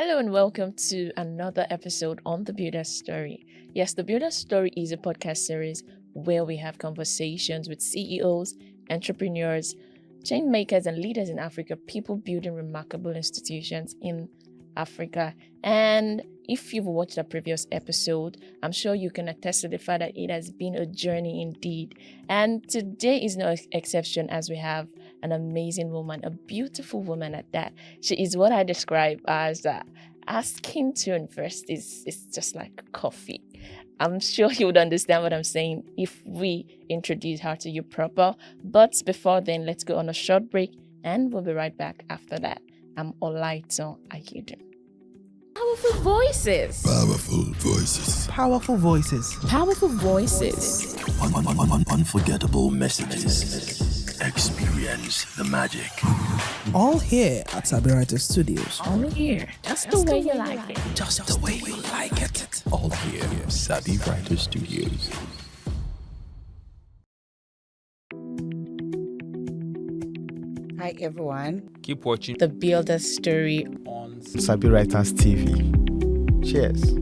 Hello and welcome to another episode on The Builder's Story. Yes, The Builder's Story is a podcast series where we have conversations with CEOs, entrepreneurs, change makers, and leaders in Africa, people building remarkable institutions in Africa. And if you've watched a previous episode, I'm sure you can attest to the fact that it has been a journey indeed. And today is no exception as we have an amazing woman, a beautiful woman at that. She is what I describe as our skin tone first is just like coffee. I'm sure you would understand what I'm saying if we introduce her to you proper. But before then, let's go on a short break and we'll be right back after that. I'm Olaito Ayudun. Powerful voices. Powerful voices. Powerful voices. Powerful voices. Unforgettable messages. Experience the magic. All here at Sabirata Studios. Only here. Just the way you like it. Just the way you like it. All here. Sabi Writer Studios. Hi everyone. Keep watching The Builder's Story. on Sabi Writers TV. Cheers.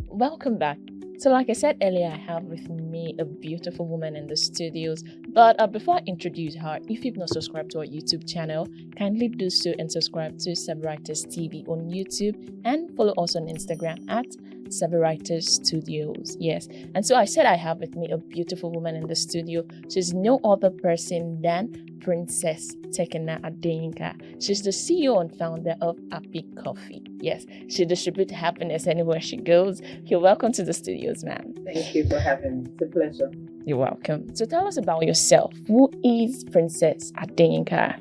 Welcome back. So like I said earlier, I have with me a beautiful woman in the studios. But before I introduce her, if you've not subscribed to our YouTube channel, kindly do so and subscribe to Sabi Writers TV on YouTube and follow us on Instagram at Sabi Writers Studios. Yes. And so I said I have with me a beautiful woman in the studio. She's no other person than Princess Tekenah Adeyinka. She's the CEO and founder of Happy Coffee. Yes, she distributes happiness anywhere she goes. You're welcome to the studios, ma'am. Thank you for having me. It's a pleasure. You're welcome. So tell us about yourself. Who is Princess Adeyinka?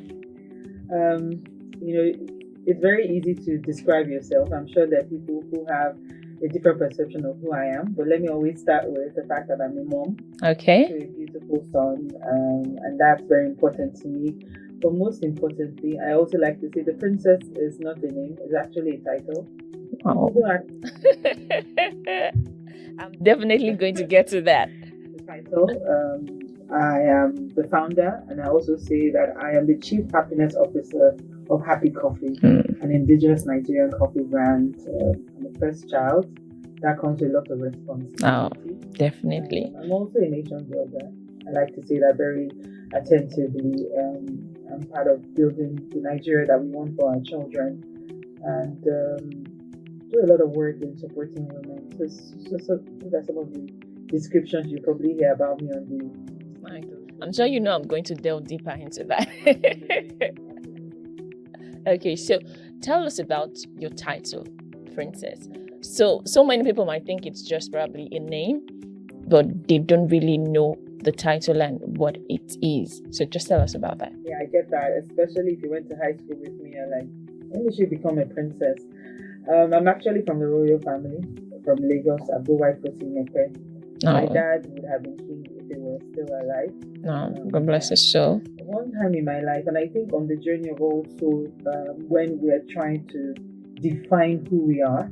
It's very easy to describe yourself. I'm sure there are people who have a different perception of who I am, but let me always start with the fact that I'm a mom Okay. to a beautiful son, and that's very important to me. But most importantly, I also like to say the princess is not a name; it's actually a title. Oh. People are- I'm definitely going to get to that. the title. I am the founder, and I also say that I am the Chief Happiness Officer of Happy Coffee, an indigenous Nigerian coffee brand. I'm the first child. That comes with a lot of responsibility. Definitely. I'm also a nation builder. I like to say that very attentively. I'm part of building the Nigeria that we want for our children, and do a lot of work in supporting women. So those are some of the descriptions you probably hear about me on the. I'm sure you know I'm going to delve deeper into that. Okay, so tell us about your title, Princess. So many people might think it's just probably a name, but they don't really know the title and what it is. So just tell us about that. Yeah, I get that, especially if you went to high school with me. You're like, when did you become a princess? I'm actually from the royal family, from Lagos, Abu Waifoti. My dad would have been king if he were still alive. No, God bless his soul. One time in my life, and I think on the journey of also when we're trying to define who we are,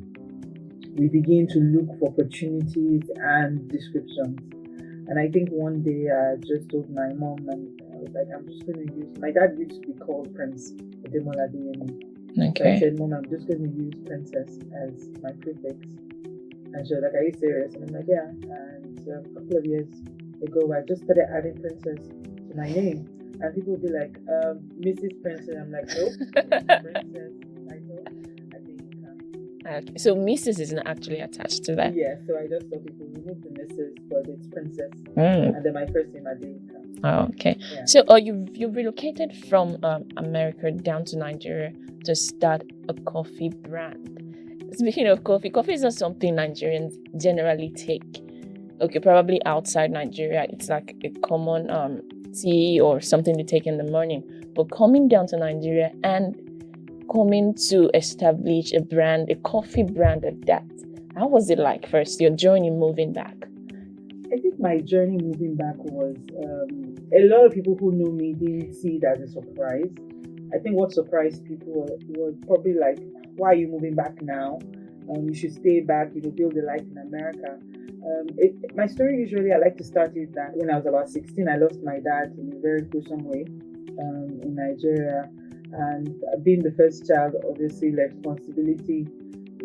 we begin to look for opportunities and descriptions. And I think one day I just told my mom, and I was like, I'm just going to use, my dad used to be called Prince Odemola Adeyemi. So I Okay. said, Mom, I'm just going to use Princess as my prefix. And she was like, are you serious? And I'm like, yeah. And so a couple of years ago, I just started adding Princess to my name. And people would be like, Mrs. Princess. I'm like, nope. Princess, title, Adeyinka. Okay. So Mrs. isn't actually attached to that. Yeah, so I just told people, remove the Mrs., but it's Princess. Mm. And then my first name, Adeyinka. Oh, okay. Yeah. So you've relocated from America down to Nigeria to start a coffee brand. Speaking of coffee is not something Nigerians generally take. Okay, probably outside Nigeria, it's like a common tea or something to take in the morning. But coming down to Nigeria and coming to establish a brand, a coffee brand at that, how was it like first, your journey moving back? I think my journey moving back was a lot of people who know me didn't see it as a surprise. I think what surprised people was probably like, why are you moving back now? You should stay back, build a life in America. My story usually, I like to start with that when I was about 16, I lost my dad in a very gruesome way. in Nigeria. And being the first child, obviously, the responsibility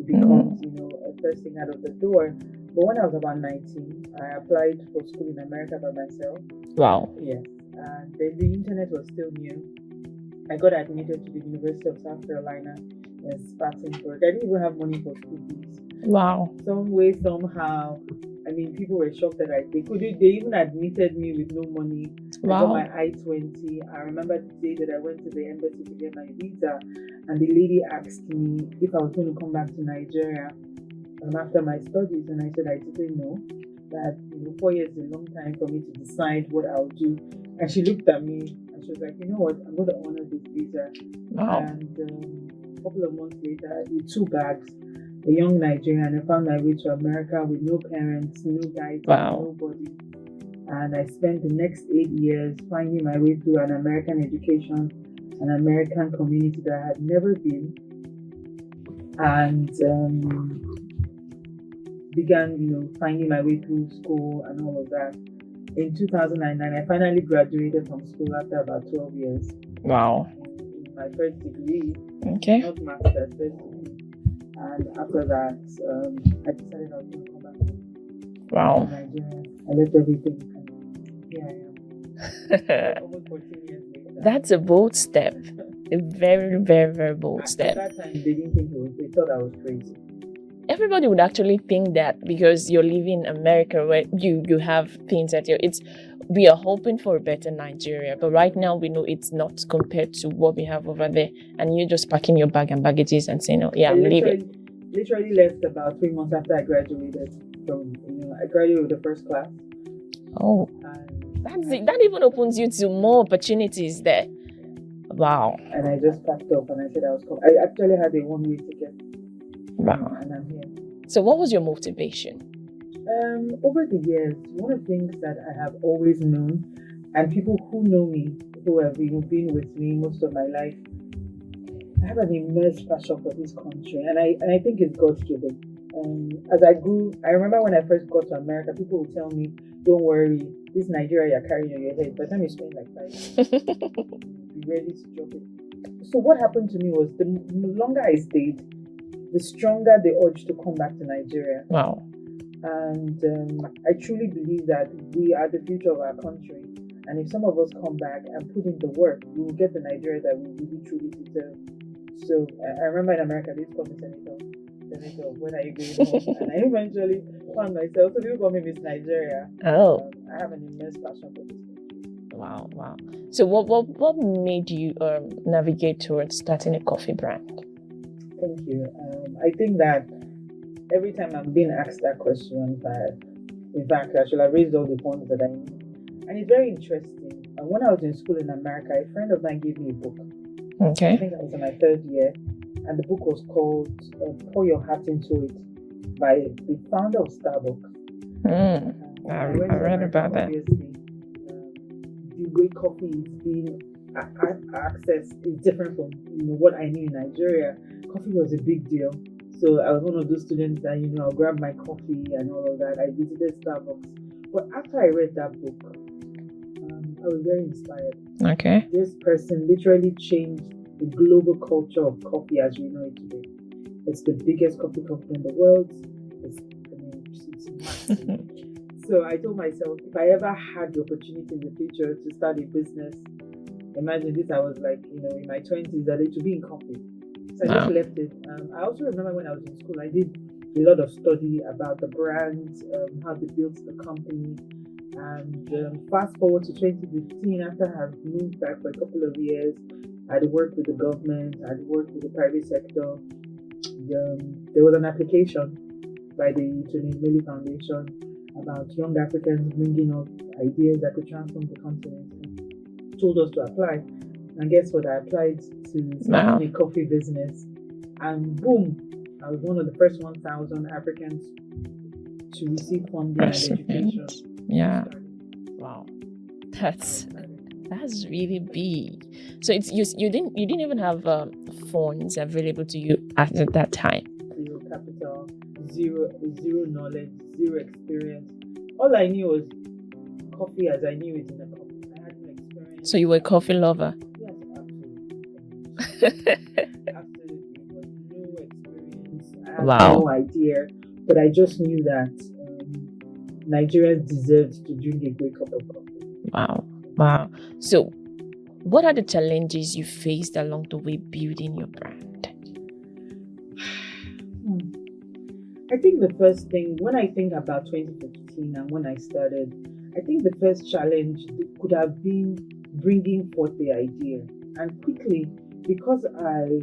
becomes, a first thing out of the door. But when I was about 19, I applied for school in America by myself. Wow. Yes. And then the internet was still new. I got admitted to the University of South Carolina in Spartanburg. I didn't even have money for school fees. Wow. Some way, somehow, people were shocked that they even admitted me with no money. Wow. I got my I-20. I remember the day that I went to the embassy to get my visa, and the lady asked me if I was going to come back to Nigeria after my studies, and I said I didn't know. That 4 years is a long time for me to decide what I'll do. And she looked at me and she was like, you know what, I'm going to honor this visa. Wow. And a couple of months later, with 2 bags, a young Nigerian, I found my way to America with no parents, no guidance, Wow. nobody. And I spent the next 8 years finding my way through an American education, an American community that I had never been. And began, finding my way through school and all of that. In 2009, I finally graduated from school after about 12 years. Wow. In my first degree, Okay. not master's, first degree. And after that, I decided I was going to come back to Wow. Nigeria. I left everything, and here I am. Almost 14 years later. That's a bold step. A very, very, very bold step. At that time, they didn't think they thought I was crazy. Everybody would actually think that because you're living in America where you have things at we are hoping for a better Nigeria, but right now we know it's not compared to what we have over there, and you're just packing your bag and baggages and saying, oh yeah, I'm leaving. Literally left about 3 months after I graduated from, I graduated with the first class. Oh, that even opens you to more opportunities there. Wow. And I just packed up and I said I was coming. I actually had a one-way ticket. Wow. And I'm here. So what was your motivation? Over the years, one of the things that I have always known, and people who know me, who have been with me most of my life, I have an immense passion for this country, and I think it's God's given. As I grew, I remember when I first got to America, people would tell me, "Don't worry, this Nigeria you're carrying on your head. By the time you spend like 5 years, be ready to drop it." So what happened to me was the longer I stayed, the stronger the urge to come back to Nigeria. Wow. And I truly believe that we are the future of our country. And if some of us come back and put in the work, we will get the Nigeria that we really truly deserve. So I remember in America, they used to call me Senator, when are you going home? And I eventually found myself, so people call me Miss Nigeria. Oh. I have an immense passion for this country. Wow. So what made you navigate towards starting a coffee brand? Thank you. I think that every time I'm being asked that question, in fact, I should have raised all the points that I need. And it's very interesting. When I was in school in America, a friend of mine gave me a book. Okay. I think I was in my 3rd year. And the book was called Pour Your Heart Into It by the founder of Starbucks. I read about that. Obviously, the way coffee is being accessed is different from what I knew in Nigeria. Coffee was a big deal. So I was one of those students that, I'll grab my coffee and all of that. I visited Starbucks. But after I read that book, I was very inspired. Okay. This person literally changed the global culture of coffee as we know it today. It's the biggest coffee company in the world. It's massive. So I told myself, if I ever had the opportunity in the future to start a business, imagine this, I was like, in my 20s, that it would be in coffee. So I just left it. I also remember when I was in school, I did a lot of study about the brand, how they built the company. And fast forward to 2015, after I had moved back for a couple of years, I'd worked with the government, I'd worked with the private sector. There was an application by the Tony Millie Foundation about young Africans bringing up ideas that could transform the continent. And told us to apply. And guess what? I applied to start a coffee business. And boom, I was one of the first 1,000 Africans to receive funding and education. Yeah. Wow. That's really big. So it's you didn't even have funds available to you at that time. Zero capital, zero knowledge, zero experience. All I knew was coffee as I knew it in a cup. I had no experience. So you were a coffee lover. Yes, absolutely. Absolutely. But no experience. I had Wow. no idea. But I just knew that Nigerians deserved to drink a great cup of coffee. Wow. So what are the challenges you faced along the way building your brand? I think the first thing, when I think about 2015 and when I started, I think the first challenge could have been bringing forth the idea. And quickly, because I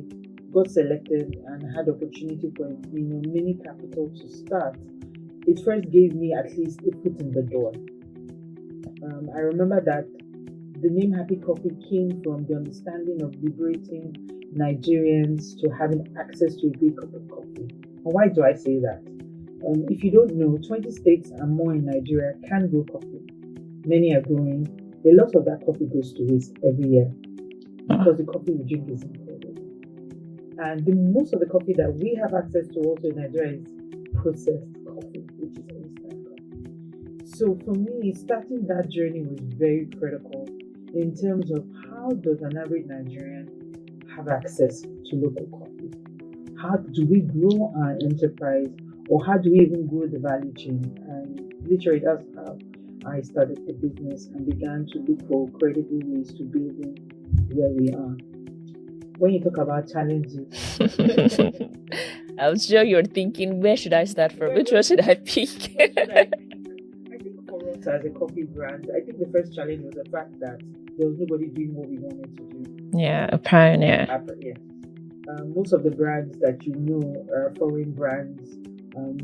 got selected and had opportunity for mini capital to start, it first gave me at least a foot in the door. I remember that the name Happy Coffee came from the understanding of liberating Nigerians to having access to a great cup of coffee. And why do I say that? If you don't know, 20 states and more in Nigeria can grow coffee. Many are growing. A lot of that coffee goes to waste every year because the coffee we drink is imported. And most of the coffee that we have access to also in Nigeria is processed coffee, which is instant coffee. So for me, starting that journey was very critical in terms of how does an average Nigerian have access to local coffee? How do we grow our enterprise, or how do we even grow the value chain? And literally that's how I started the business and began to look for credible ways to building where we are. When you talk about challenges, I'm sure you're thinking, where should I start from? Which one should I pick? I think for us as a coffee brand, I think the first challenge was the fact that there was nobody doing what we wanted to do. Yeah, a pioneer. Yes. Most of the brands that you know are foreign brands.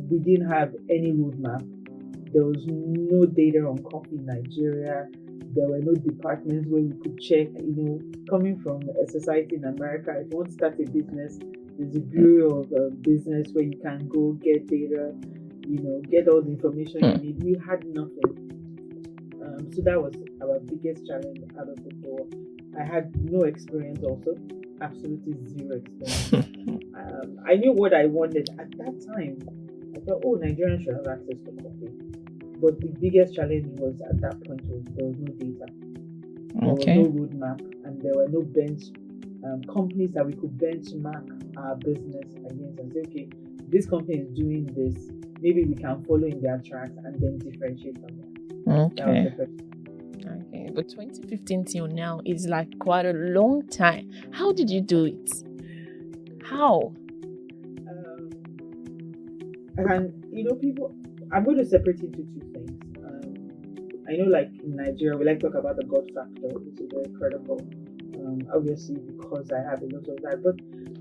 We didn't have any roadmap. There was no data on coffee in Nigeria. There were no departments where we could check, coming from a society in America, if you want to start a business, there's a bureau of business where you can go get data, get all the information you need. We had nothing. So that was our biggest challenge out of the door. I had no experience also, absolutely zero experience. I knew what I wanted at that time. I thought, Nigerians should have access to coffee. But the biggest challenge was at that point was there was no data. There was no roadmap, and there were no companies that we could benchmark our business against and say, okay, this company is doing this. Maybe we can follow in their tracks and then differentiate from that. That was the first time. Okay, but 2015 till now is like quite a long time. How did you do it? How? And people, I'm going to separate it into two things. I know, like in Nigeria, we like to talk about the God factor, which is very critical. Obviously, because I have a lot of that, but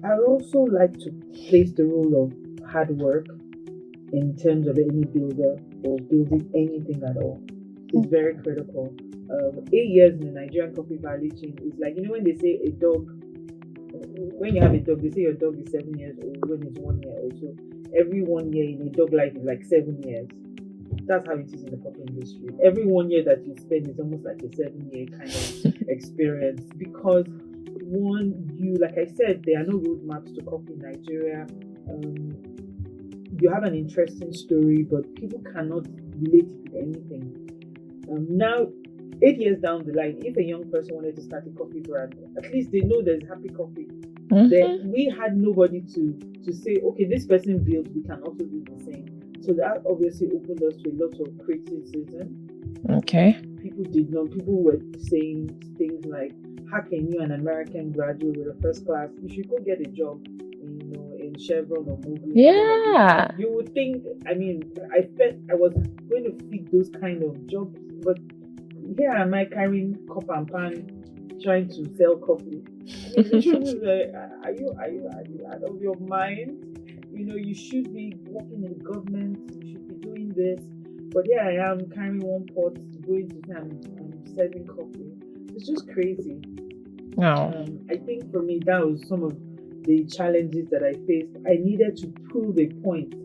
I also like to place the role of hard work in terms of any builder or building anything at all. It's very critical. 8 years in the Nigerian coffee value chain is like, when they say a dog, when you have a dog, they say your dog is 7 years old when it's 1 year old. So every 1 year in a dog life is like 7 years. That's how it is in the coffee industry. Every 1 year that you spend is almost like a 7-year kind of experience, because like I said, there are no roadmaps to coffee in Nigeria. You have an interesting story, but people cannot relate it with anything. Now, 8 years down the line, if a young person wanted to start a coffee brand, at least they know there's Happy Coffee. Then we had nobody to say, okay, this person built, we can also do the same. So that obviously opened us to a lot of criticism. Okay. People were saying things like, how can you, an American graduate with a first class, you should go get a job in Chevron or Mobil? Yeah. You would think, I felt I was going to fit those kind of jobs, but here am I carrying cup and pan trying to sell coffee. The truth is, are you out of your mind? You should be working in the government, you should be doing this. But here I am carrying one pot, going to them and serving coffee. It's just crazy. No. I think for me, that was some of the challenges that I faced. I needed to prove a point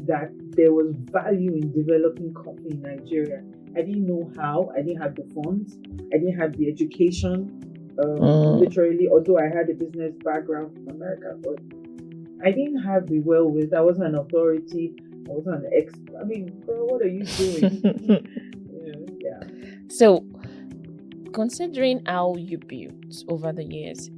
that there was value in developing coffee in Nigeria. I didn't know how. I didn't have the funds. I didn't have the education. Literally, although I had a business background from America, but I didn't have the wherewithal. I wasn't an authority. I wasn't an expert. Girl, what are you doing? Yeah. So, considering how you built over the years,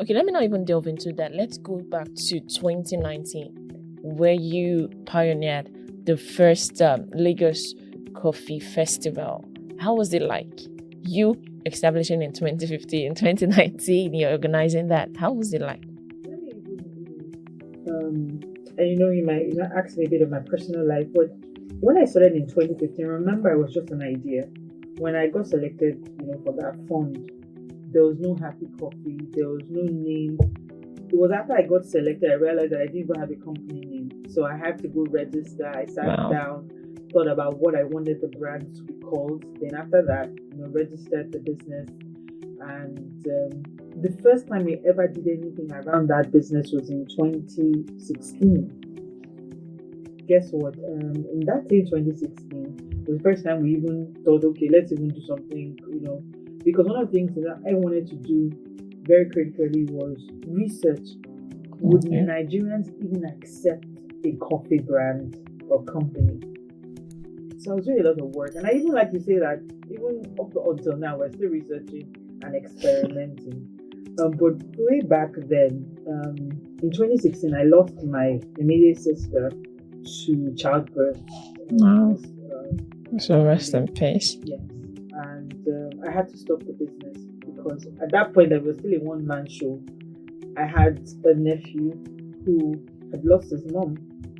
okay, let me not even delve into that. Let's go back to 2019, where you pioneered the first Lagos Coffee Festival. How was it like? You establishing in 2015, in 2019, you're organizing that. How was it like? And you might ask me a bit of my personal life, but when I started in 2015, remember, it was just an idea. When I got selected, for that fund, there was no Happy Coffee, there was no name. It was after I got selected, I realized that I didn't even have a company name. So I had to go register. I sat down, thought about what I wanted the brand to be called. Then after that, registered the business. And the first time we ever did anything around that business was in 2016. Guess what? In that year, 2016, was the first time we even thought, okay, let's even do something, because one of the things that I wanted to do very critically was research. Would Nigerians even accept a coffee brand or company? So I was doing a lot of work, and I even like to say that even up until now, we're still researching and experimenting. But way back then, in 2016, I lost my immediate sister to childbirth. Wow. So rest in peace. Yes. And I had to stop the business because at that point I was still a one-man show. I had a nephew who had lost his mom,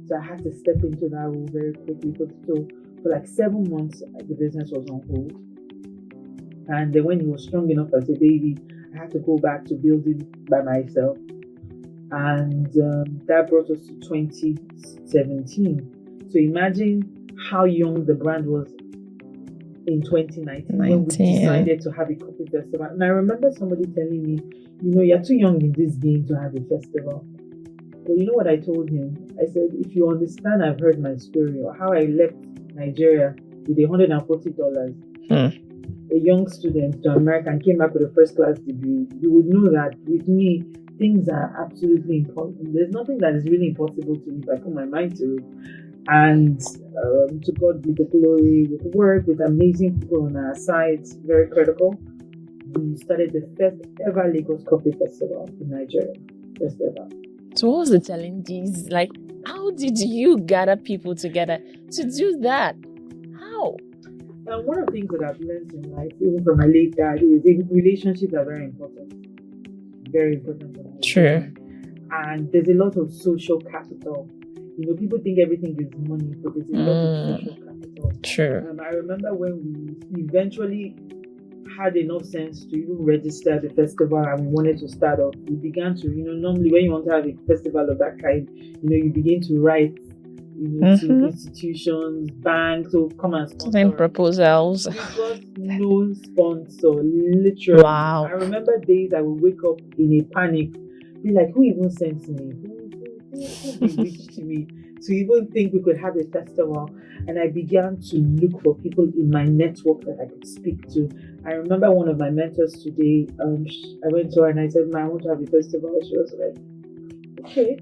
so I had to step into that role very quickly. So for like 7 months, the business was on hold. And then when he was strong enough as a baby, I had to go back to building by myself. And that brought us to 2017. So imagine how young the brand was in 2019 when we decided to have a coffee festival. And I remember somebody telling me, you're too young in this game to have a festival. But you know what I told him? I said, if you understand, I've heard my story, or how I left Nigeria with $140, a young student to America, and came back with a first class degree, you would know that with me, things are absolutely important. There's nothing that is really impossible to me if I put my mind to it. And to God be the glory, with work, with amazing people on our side, very critical. We started the first ever Lagos Coffee Festival in Nigeria. First ever. So what was the challenges? Like, how did you gather people together to do that? How? And one of the things that I've learned in life, even from my late dad, is relationships are very important. Very important. True. And there's a lot of social capital. People think everything is money, but there's a lot of social capital. True. I remember when we eventually had enough sense to even register the festival and we wanted to start off, we began to, normally when you want to have a festival of that kind, you begin to write, to institutions, banks, so come and sponsor. Send proposals. We got no sponsor, literally. Wow. I remember days I would wake up in a panic, be like, who even sent me? Who reached me to even think we could have a festival? And I began to look for people in my network that I could speak to. I remember one of my mentors today, I went to her and I said, I want to have a festival. She was like, okay.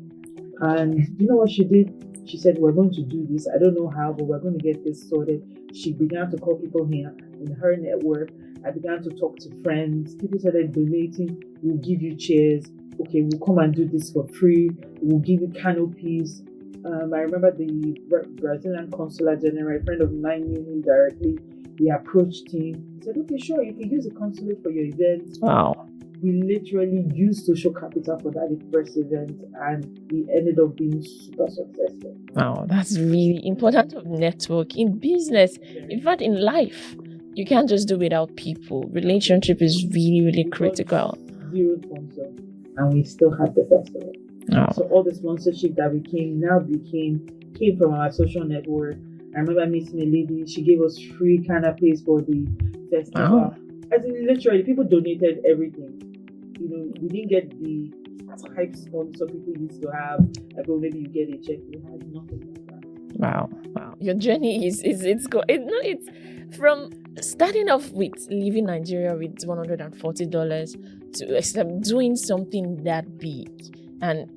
And you know what she did? She said, we're going to do this. I don't know how, but we're going to get this sorted. She began to call people here in her network. I began to talk to friends. People started donating. We'll give you chairs. Okay, we'll come and do this for free. We'll give you canopies. I remember the Brazilian Consular General, a friend of mine, knew him directly. We approached him. He said, okay, sure, you can use the consulate for your event. Wow. We literally used social capital for that first event, and it ended up being super successful. Wow, that's really important of network in business. In fact, in life, you can't just do without people. Relationship is really, really critical. Zero sponsor, and we still have the festival. Oh. So all the sponsorship that came from our social network. I remember meeting a lady. She gave us free canapes for the festival. As in, literally, people donated everything. We didn't get the type sponsor people used to have. Like, oh, maybe you get a check. We had nothing like that. Wow. Your journey it's from starting off with leaving Nigeria with $140 to doing something that big. And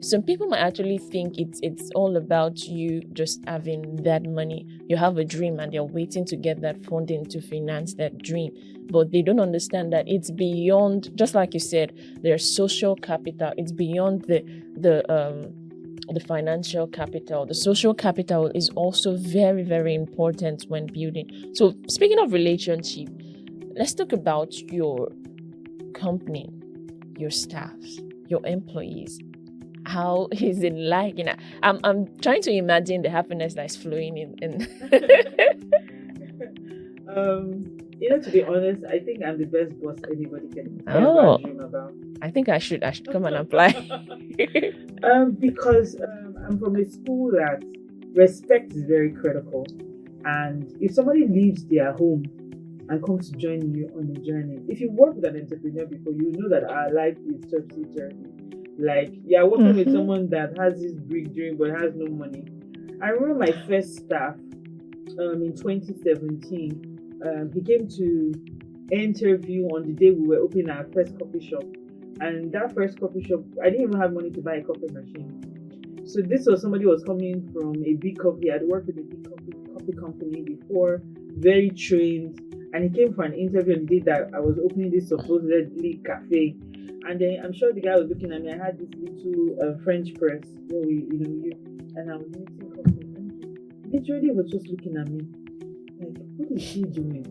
some people might actually think it's all about you just having that money. You have a dream and you're waiting to get that funding to finance that dream. But they don't understand that it's beyond, just like you said, there's social capital. It's beyond the financial capital. The social capital is also very, very important when building. So speaking of relationship, let's talk about your company, your staffs, your employees. How is it like? I'm trying to imagine the happiness that's flowing in. To be honest, I think I'm the best boss anybody can Oh. ever dream about. I think I should come and apply. Because I'm from a school that respect is very critical, and if somebody leaves their home and comes to join you on a journey, if you work with an entrepreneur before, you know that our life is topsy-turvy. Like, you're working with someone that has this big dream but has no money. I remember my first staff in 2017. He came to interview on the day we were opening our first coffee shop. And that first coffee shop, I didn't even have money to buy a coffee machine. So this was somebody who was coming from a big coffee. I'd worked with a big coffee company before, very trained. And he came for an interview on the day that I was opening this supposedly cafe. And then I'm sure the guy was looking at me. I had this little French press where and I was mixing coffee. And literally was just looking at me like, what is he doing?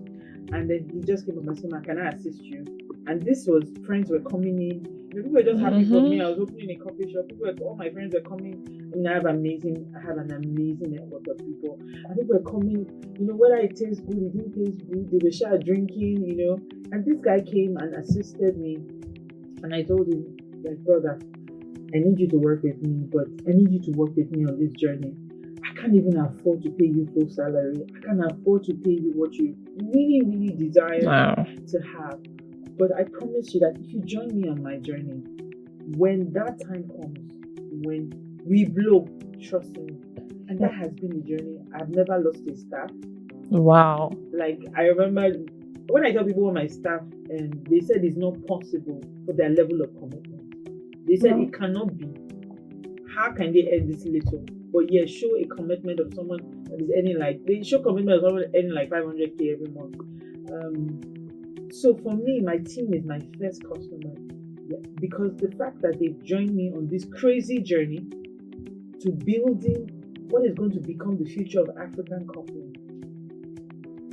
And then he just came up and said, can I assist you? And this was, friends were coming in. People were just happy for me. I was opening a coffee shop. All my friends were coming. I mean, I have an amazing network of people. And people were coming, whether it tastes good, it didn't taste good. They were sure drinking, And this guy came and assisted me. And I told him, like, brother, I need you to work with me, but I need you to work with me on this journey. I can't even afford to pay you full salary. I can't afford to pay you what you really, really desire to have. But I promise you that if you join me on my journey, when that time comes, when we blow, trust me. And that has been a journey. I've never lost a staff. Wow. Like, I remember when I tell people on my staff, they said it's not possible for their level of commitment. They said it cannot be. How can they earn this little? But yeah, show a commitment of someone that is earning they show commitment of someone earning like 500K every month. So for me, my team is my first customer, because the fact that they've joined me on this crazy journey to building what is going to become the future of African coffee,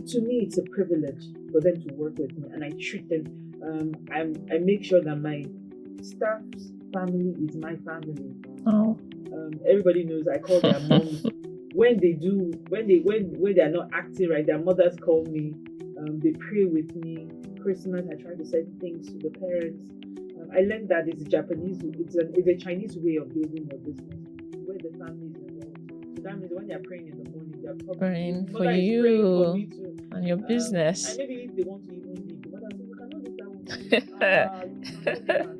to me, it's a privilege for them to work with me, and I treat them. I make sure that my staff's family is my family. Oh. Everybody knows I call their moms. When they are not acting right, their mothers call me. They pray with me. Christmas, I try to send things to the parents. I learned that it's a Chinese way of building your business, where the family is involved. So that means when they're praying in the morning, they're probably Praying for praying you for me too. and your business. And maybe if they want to even leave, the mother says, you cannot leave that one.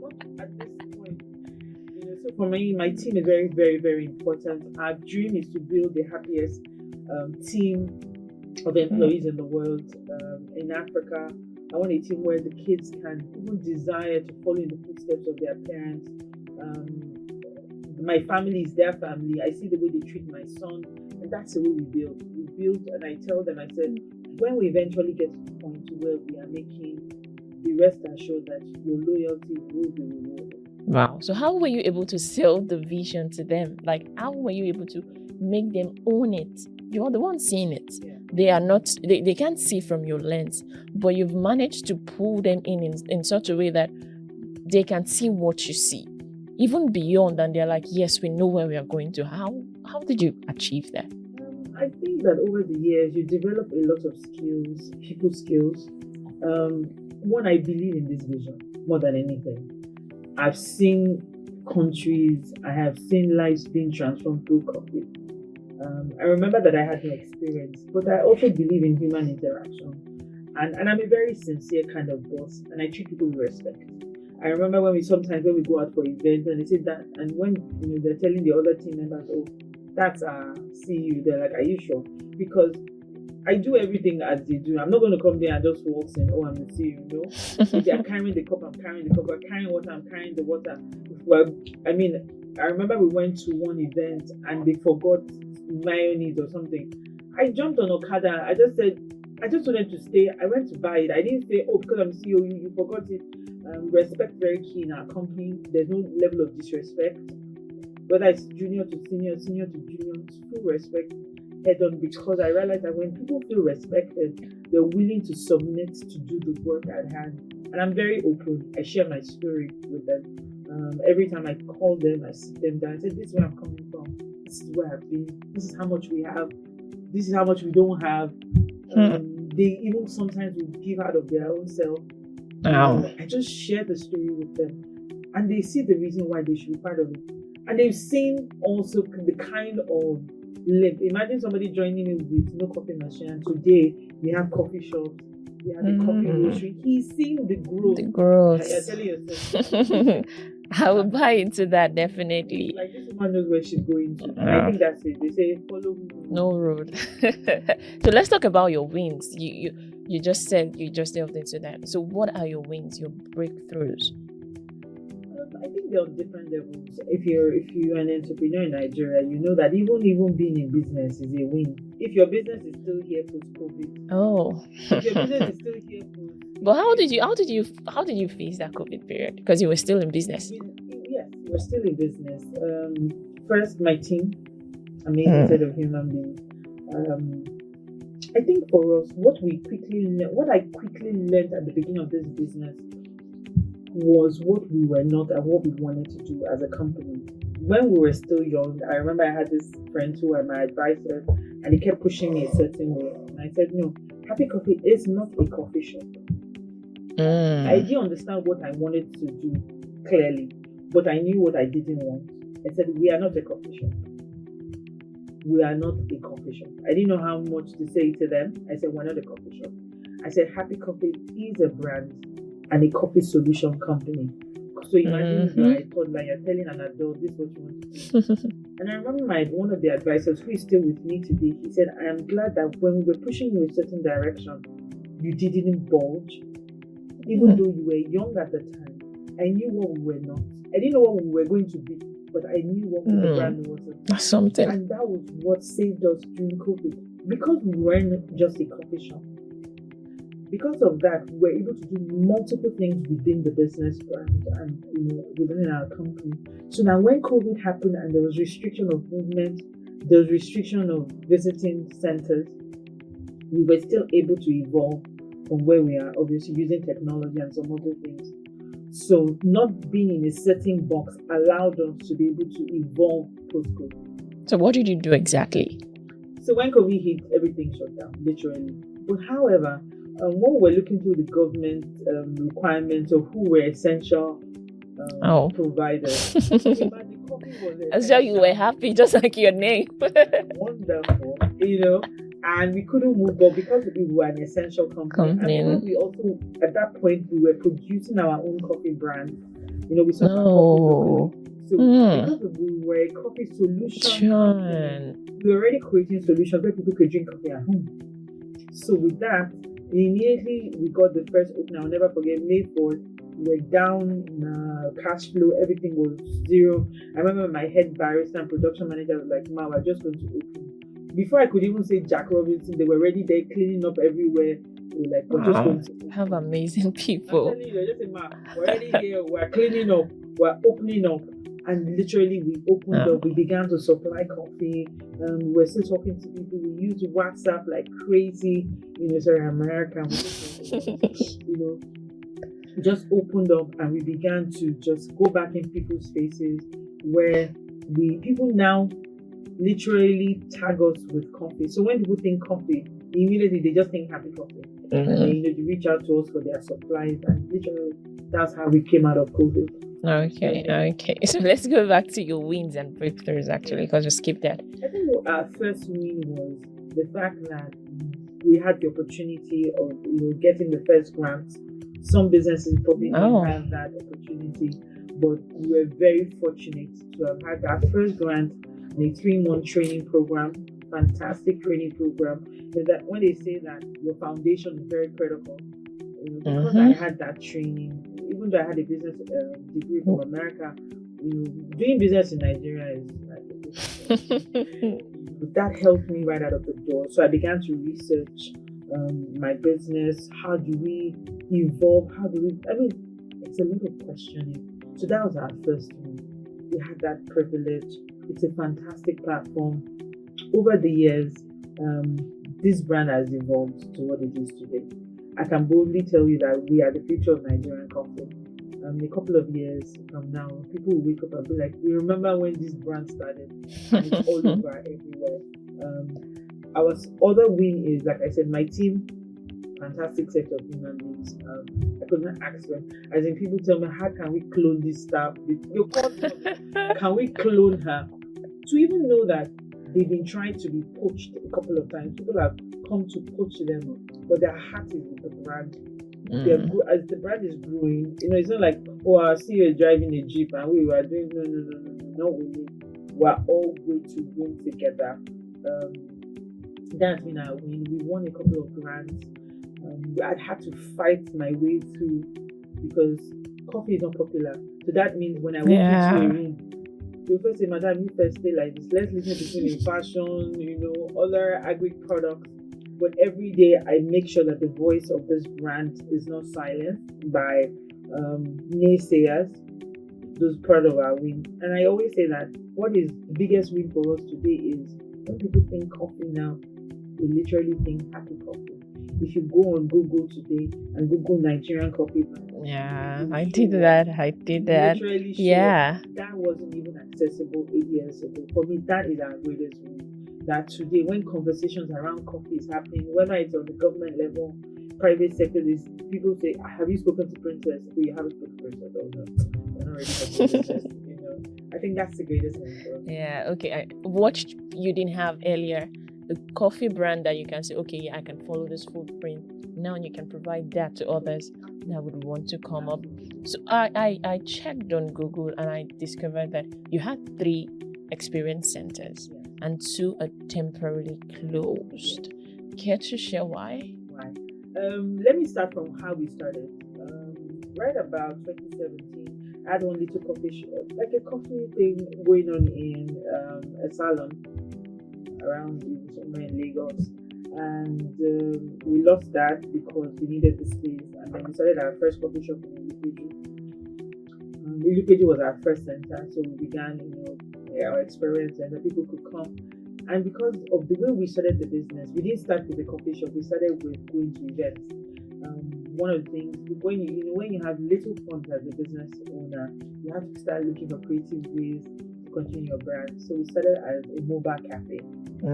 Not at this point. So for me, my team is very, very, very important. Our dream is to build the happiest team of employees in the world. In Africa, I want a team where the kids can even desire to follow in the footsteps of their parents. My family is their family. I see the way they treat my son, and that's the way we build. We build, and I tell them, I said, when we eventually get to the point where we are making, be rest assured that your loyalty will be rewarded. Wow. So how were you able to sell the vision to them? Like, how were you able to make them own it? You're the one seeing it. Yeah. They are not, they can't see from your lens, but you've managed to pull them in such a way that they can see what you see, even beyond, and they're like, yes, we know where we are going to. How did you achieve that? I think that over the years, you develop a lot of skills, people skills. One, I believe in this vision more than anything. I've seen countries, I have seen lives being transformed through coffee. I remember that I had no experience, but I also believe in human interaction. And I'm a very sincere kind of boss, and I treat people with respect. I remember when we go out for events and they say that, and when they're telling the other team members, oh, that's CEO, they're like, are you sure? Because I do everything as they do. I'm not going to come there and just walk in, oh, I'm the CEO, If they are carrying the cup, I'm carrying the cup. I'm carrying water, I'm carrying the water. Well, I mean, I remember we went to one event and they forgot mayonnaise or something. I jumped on Okada. I just said, I just wanted to stay. I went to buy it. I didn't say, oh, because I'm CEO, you forgot it. Respect very key in our company. There's no level of disrespect. Whether it's junior to senior, senior to junior, it's full respect head on, because I realized that when people feel respected, they're willing to submit to do the work at hand. And I'm very open. I share my story with them. Every time I call them, I sit them down. I say, this is where I'm coming from. This is where I've been. This is how much we have. This is how much we don't have. They even sometimes will give out of their own self. I just share the story with them. And they see the reason why they should be part of it. And they've seen also the kind of live. Imagine somebody joining me with no coffee machine, and today we have coffee shops, we have the coffee roastery. He's seeing the growth. The growth. You're telling yourself. I will buy into that definitely. Like, this woman knows where she's going to. And I think that's it. They say, follow me. No road. So let's talk about your wins. You just said you just delved into that. So what are your wins, your breakthroughs? I think they're on different levels. If you're an entrepreneur in Nigeria, you know that even being in business is a win. If your business is still here post COVID. Oh. If your business is still here post. But how did you face that COVID period? Because you were still in business. Yes, we're still in business. First, my team, amazing set of human beings. I think for us, what I quickly learned at the beginning of this business was what we were not and what we wanted to do as a company. When we were still young, I remember I had this friend who were my advisor, and he kept pushing me a certain way. And I said, no, Happy Coffee is not a coffee shop. I didn't understand what I wanted to do clearly, but I knew what I didn't want. I said, we are not a coffee shop. We are not a coffee shop. I didn't know how much to say to them. I said, we're not a coffee shop. I said, Happy Coffee is a brand and a coffee solution company. So imagine you're a toddler, you're telling an adult this is what you want to do. And I remember one of the advisors who is still with me today, he said, I am glad that when we were pushing you in a certain direction, you didn't bulge. Even though you were young at the time, I knew what we were not. I didn't know what we were going to be, but I knew what the brand was. That's something. And that was what saved us during COVID. Because we weren't just a coffee shop. Because of that, we were able to do multiple things within the business brand and within our company. So now when COVID happened and there was restriction of movement, there was restriction of visiting centers, we were still able to evolve from where we are, obviously using technology and some other things. So not being in a certain box allowed us to be able to evolve post-COVID. So what did you do exactly? So when COVID hit, everything shut down, literally. But however, when we were looking through the government requirements of who were essential providers, I'm sure you were happy, just like your name. Wonderful, and we couldn't move, but because we were an essential company. And we also, at that point, we were producing our own coffee brand. We saw coffee. So because we were a coffee solution company, we were already creating solutions where people could drink coffee at home. So with that, immediately we got the first opening. I'll never forget, May 4th. We were down cash flow, everything was zero. I remember my head barrister and production manager was like, Ma, we're just going to open. Before I could even say Jack Robinson, they were already there cleaning up everywhere. We were like, we're just going to open. Have amazing people. I'm telling you, just say, Ma, we're already here, we're cleaning up, we're opening up. And literally we opened up, we began to supply coffee. We were still talking to people. We used WhatsApp like crazy. American. Just opened up and we began to just go back in people's faces where people now literally tag us with coffee. So when people think coffee, immediately they just think Happy Coffee. And then, they reach out to us for their supplies, and literally that's how we came out of COVID. Okay. So let's go back to your wins and breakthroughs actually, because we skipped that. I think our first win was the fact that we had the opportunity of getting the first grant. Some businesses probably don't have that opportunity, but we were very fortunate to have had our first grant in a 3-month training program. Fantastic training program. And that when they say that your foundation is very critical, because I had that training, even though I had a business degree from America, doing business in Nigeria is like a that helped me right out of the door. So I began to research my business. How do we evolve? It's a lot of questioning. So that was our first one. We had that privilege. It's a fantastic platform. Over the years, this brand has evolved to what it is today. I can boldly tell you that we are the future of Nigerian coffee. A couple of years from now, people will wake up and be like, we remember when this brand started, and it's all over everywhere. Our other win is, like I said, my team, fantastic set of human beings. I could not ask them. As in, people tell me, how can we clone this staff? Can we clone her? To even know that they've been trying to be poached a couple of times. People have come to poach them, but their heart is with the brand. As the brand is growing, it's not like, I see you driving a Jeep and we were doing, no, we're all going to win together. That's been our win. We won a couple of grants. I'd had to fight my way through because coffee is not popular. So that means when I walk into a room, the first say, Madam, you first stay like this. Let's listen between fashion, other agri products. But every day I make sure that the voice of this brand is not silenced by naysayers. Those part of our win. And I always say that what is the biggest win for us today is when people think coffee now, they literally think happy coffee. If you go on Google today and Google Nigerian coffee brand, I did that. Literally sure yeah. That wasn't even accessible 8 years ago. For me, that is our greatest win. That today, when conversations around coffee is happening, whether it's on the government level, private sector, people say, have you spoken to Princess? You haven't spoken to Princess. Oh, no. They're not ready for Princess. I think that's the greatest thing for us. Yeah, okay. I watched you didn't have earlier the coffee brand that you can say, okay, yeah, I can follow this footprint. Now you can provide that to others that would want to come up. So I checked on Google and I discovered that you had 3 experience centers and 2 are temporarily closed. Care to share why? Let me start from how we started. Right about 2017, I had one little coffee shop, like a coffee thing going on in a salon around somewhere in Lagos. And we lost that because we needed the space. And then we started our first coffee shop in Ilupeju. Ilupeju was our first center, so we began, our experience and the people could come. And because of the way we started the business, we didn't start with a coffee shop. We started with going to events. One of the things, when you have little funds as a business owner, you have to start looking for creative ways to continue your brand. So we started as a mobile cafe.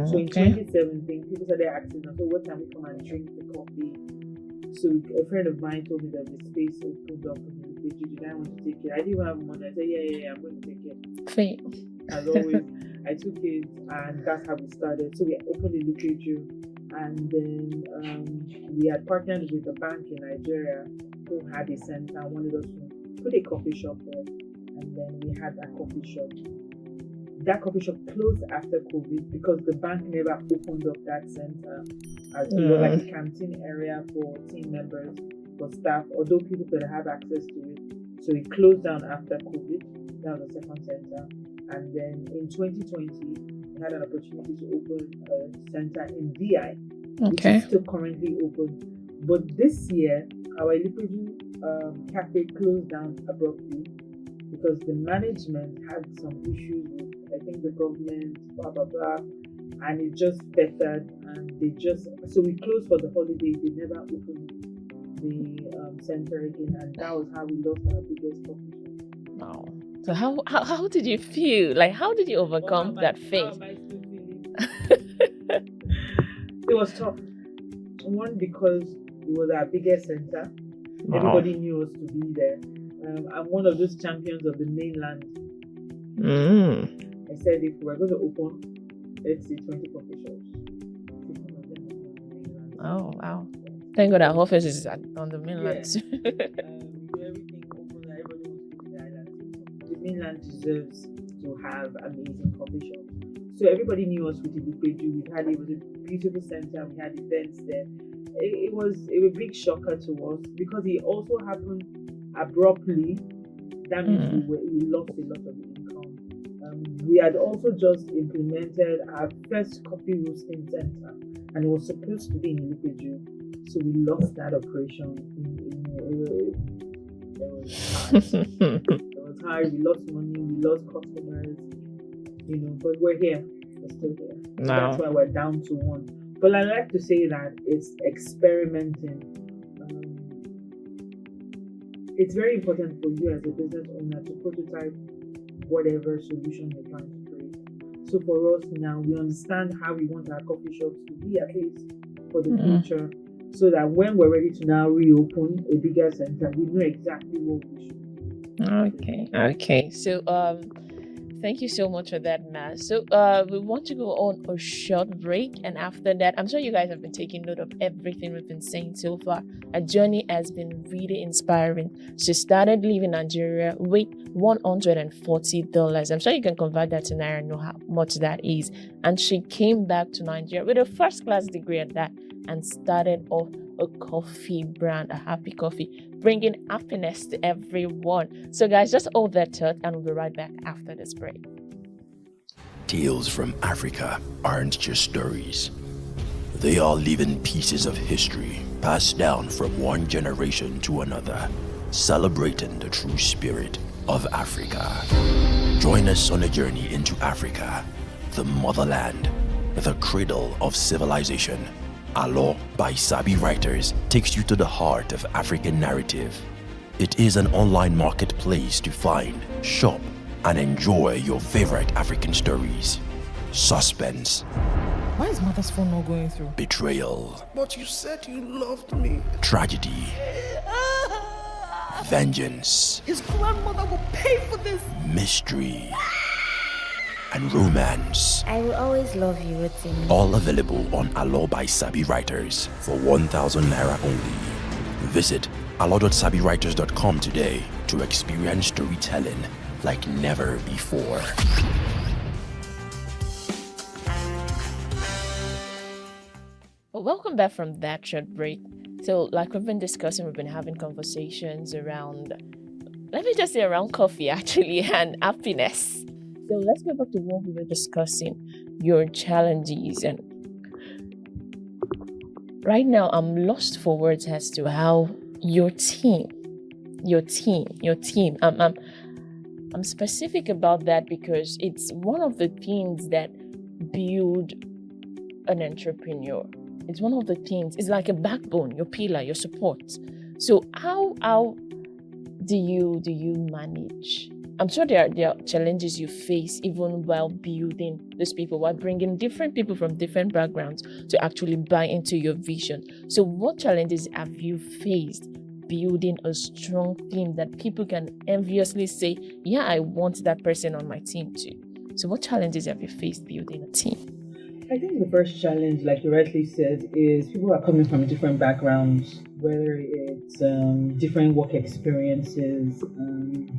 So in 2017, people started asking us, so what time we come and drink the coffee? So a friend of mine told me that the space opened up in the page. Did I want to take it? I didn't even have money. I said, yeah, I'm going to take it. As always, I took it, and that's how we started. So we opened the Ilupeju, and then we had partnered with a bank in Nigeria who had a center and wanted us to put a coffee shop there. And then we had that coffee shop. That coffee shop closed after COVID because the bank never opened up that center. As it was like a canteen area for team members, for staff, although people could have access to it. So it closed down after COVID. That was the second center. And then in 2020, we had an opportunity to open a center in VI, which is still currently open. But this year, our Ilupeju cafe closed down abruptly because the management had some issues with, I think, the government, blah, blah, blah. And it just bettered, and so we closed for the holiday. They never opened the center again, and that was how we lost our biggest coffee shop. Wow. So how did you feel? Like, how did you overcome that phase? How am I still feeling? It was tough. One, because it was our biggest center. Wow. Everybody knew us to be there. I'm one of those champions of the mainland. I said if we're going to open, let's say 20 coffee shops. 15 of them on the mainland. Oh, wow. Thank God our office is on the mainland too. Everything open, everybody wants to be the island. The mainland deserves to have amazing coffee shops. So everybody knew us with the Ilupeju. It was a beautiful center. We had events there. It was a big shocker to us because it also happened abruptly That means we lost a lot of income. We had also just implemented our first coffee roasting center, and it was supposed to be in Lupeju. So we lost that operation. It was hard. We lost money. We lost customers. But we're here. We're still here. So that's why we're down to one. But I like to say that it's experimenting. It's very important for you as a business owner to prototype whatever solution you're trying to create. So for us now, we understand how we want our coffee shops to be, at least for the future, so that when we're ready to now reopen a bigger center, we know exactly what we should do. Okay. So thank you so much for that, Matt. So we want to go on a short break, and after that, I'm sure you guys have been taking note of everything we've been saying so far. Our journey has been really inspiring. She started leaving Nigeria with $140. I'm sure you can convert that to Naira and know how much that is. And she came back to Nigeria with a first-class degree at that and started off a coffee brand, a happy coffee, bringing happiness to everyone. So guys, just hold that thought and we'll be right back after this break. Tales from Africa aren't just stories. They are living pieces of history passed down from one generation to another, celebrating the true spirit of Africa. Join us on a journey into Africa, the motherland, the cradle of civilization. Alo by Sabi Writers takes you to the heart of African narrative. It is an online marketplace to find, shop, and enjoy your favorite African stories. Suspense. Why is mother's phone not going through? Betrayal. But you said you loved me. Tragedy. Vengeance. His grandmother will pay for this. Mystery. And romance. I will always love you, Rotimi. All available on Alo by Sabi Writers for 1,000 Naira only. Visit alo.sabywriters.com today to experience storytelling like never before. Well, welcome back from that short break. So, like we've been discussing, we've been having conversations around, let me just say around coffee actually, and happiness. So let's go back to what we were discussing, your challenges. And right now I'm lost for words as to how your team, I'm specific about that because it's one of the things that build an entrepreneur. It's one of the things, it's like a backbone, your pillar, your support. So how do you manage? I'm sure there are challenges you face even while building these people, while bringing different people from different backgrounds to actually buy into your vision. So what challenges have you faced building a strong team that people can enviously say, yeah, I want that person on my team too? So what challenges have you faced building a team? I think the first challenge, like you rightly said, is people are coming from different backgrounds, whether it's different work experiences,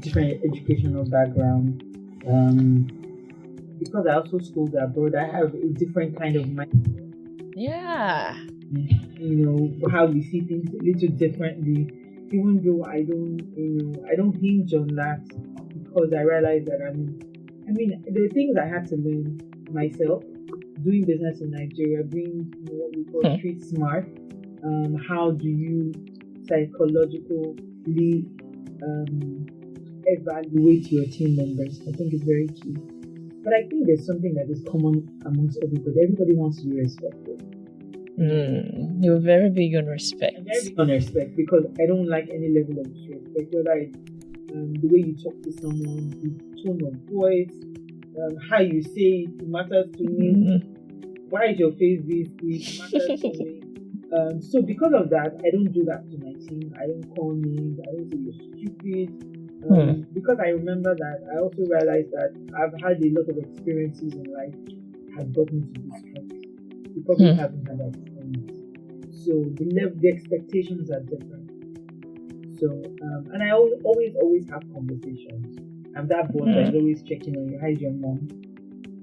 different educational background. Because I also schooled abroad, I have a different kind of mindset. Yeah. How we see things a little differently. Even though I don't hinge on that, because I realize that the things I had to learn myself, doing business in Nigeria, being what we call street smart. How do you psychologically evaluate your team members? I think is very key. But I think there's something that is common amongst everybody. Everybody wants to be respected. You're very big on respect. I'm very big on respect because I don't like any level of disrespect, whether it's the way you talk to someone, the tone of voice, how you say it matters to me. Why is your face this way? It matters to me. So because of that, I don't do that to my team. I don't call names. I don't say you're stupid. Because I remember that I also realized that I've had a lot of experiences in life have brought me to this point. You probably haven't had that experience. So the expectations are different. So and I always have conversations. I'm that boss that's always checking on you. How's your mom?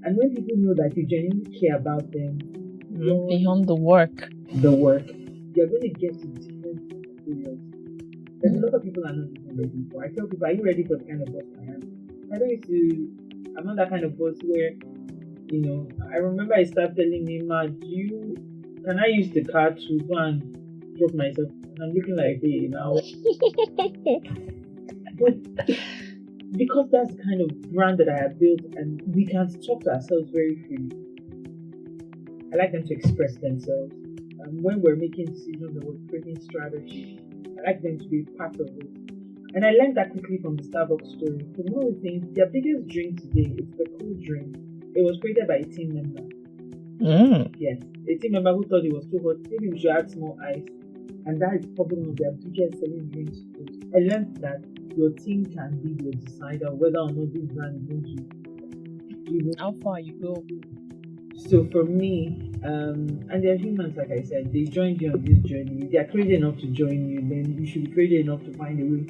And when people know that you genuinely care about them, beyond the work, you're going to get to different areas. There's a lot of people are not even ready for. I tell people, are you ready for the kind of boss I am? I'm not that kind of boss where, I remember I started telling me, Ma, can I use the car to go and drop myself? And I'm looking like, hey, now. But because that's the kind of brand that I have built and we can talk to ourselves very freely. I like them to express themselves. And when we're making decisions and we're creating strategy, I like them to be part of it. And I learned that quickly from the Starbucks story. Because one of the things, their biggest drink today is the cool drink. It was created by a team member. Yes, a team member who thought it was too hot. Maybe we should add more ice. And that is probably one of their biggest selling drinks. I learned that your team can be your decider whether or not this brand is going to. How far you go? So for me, and they're humans, like I said, they joined you on this journey. If they are crazy enough to join you, then you should be crazy enough to find a way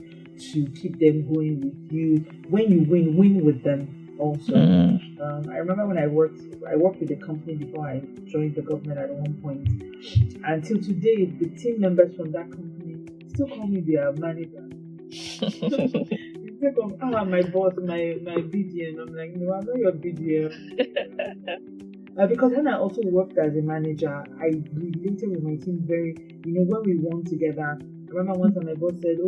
to keep them going with you. When you win with them also. I remember when I worked with the company before I joined the government at one point. Until today, the team members from that company still call me their manager. They come, my boss, my BDM. I'm like, no, I'm not your BDM. Because when I also worked as a manager, I related with my team very, when we won together. I remember once my boss said,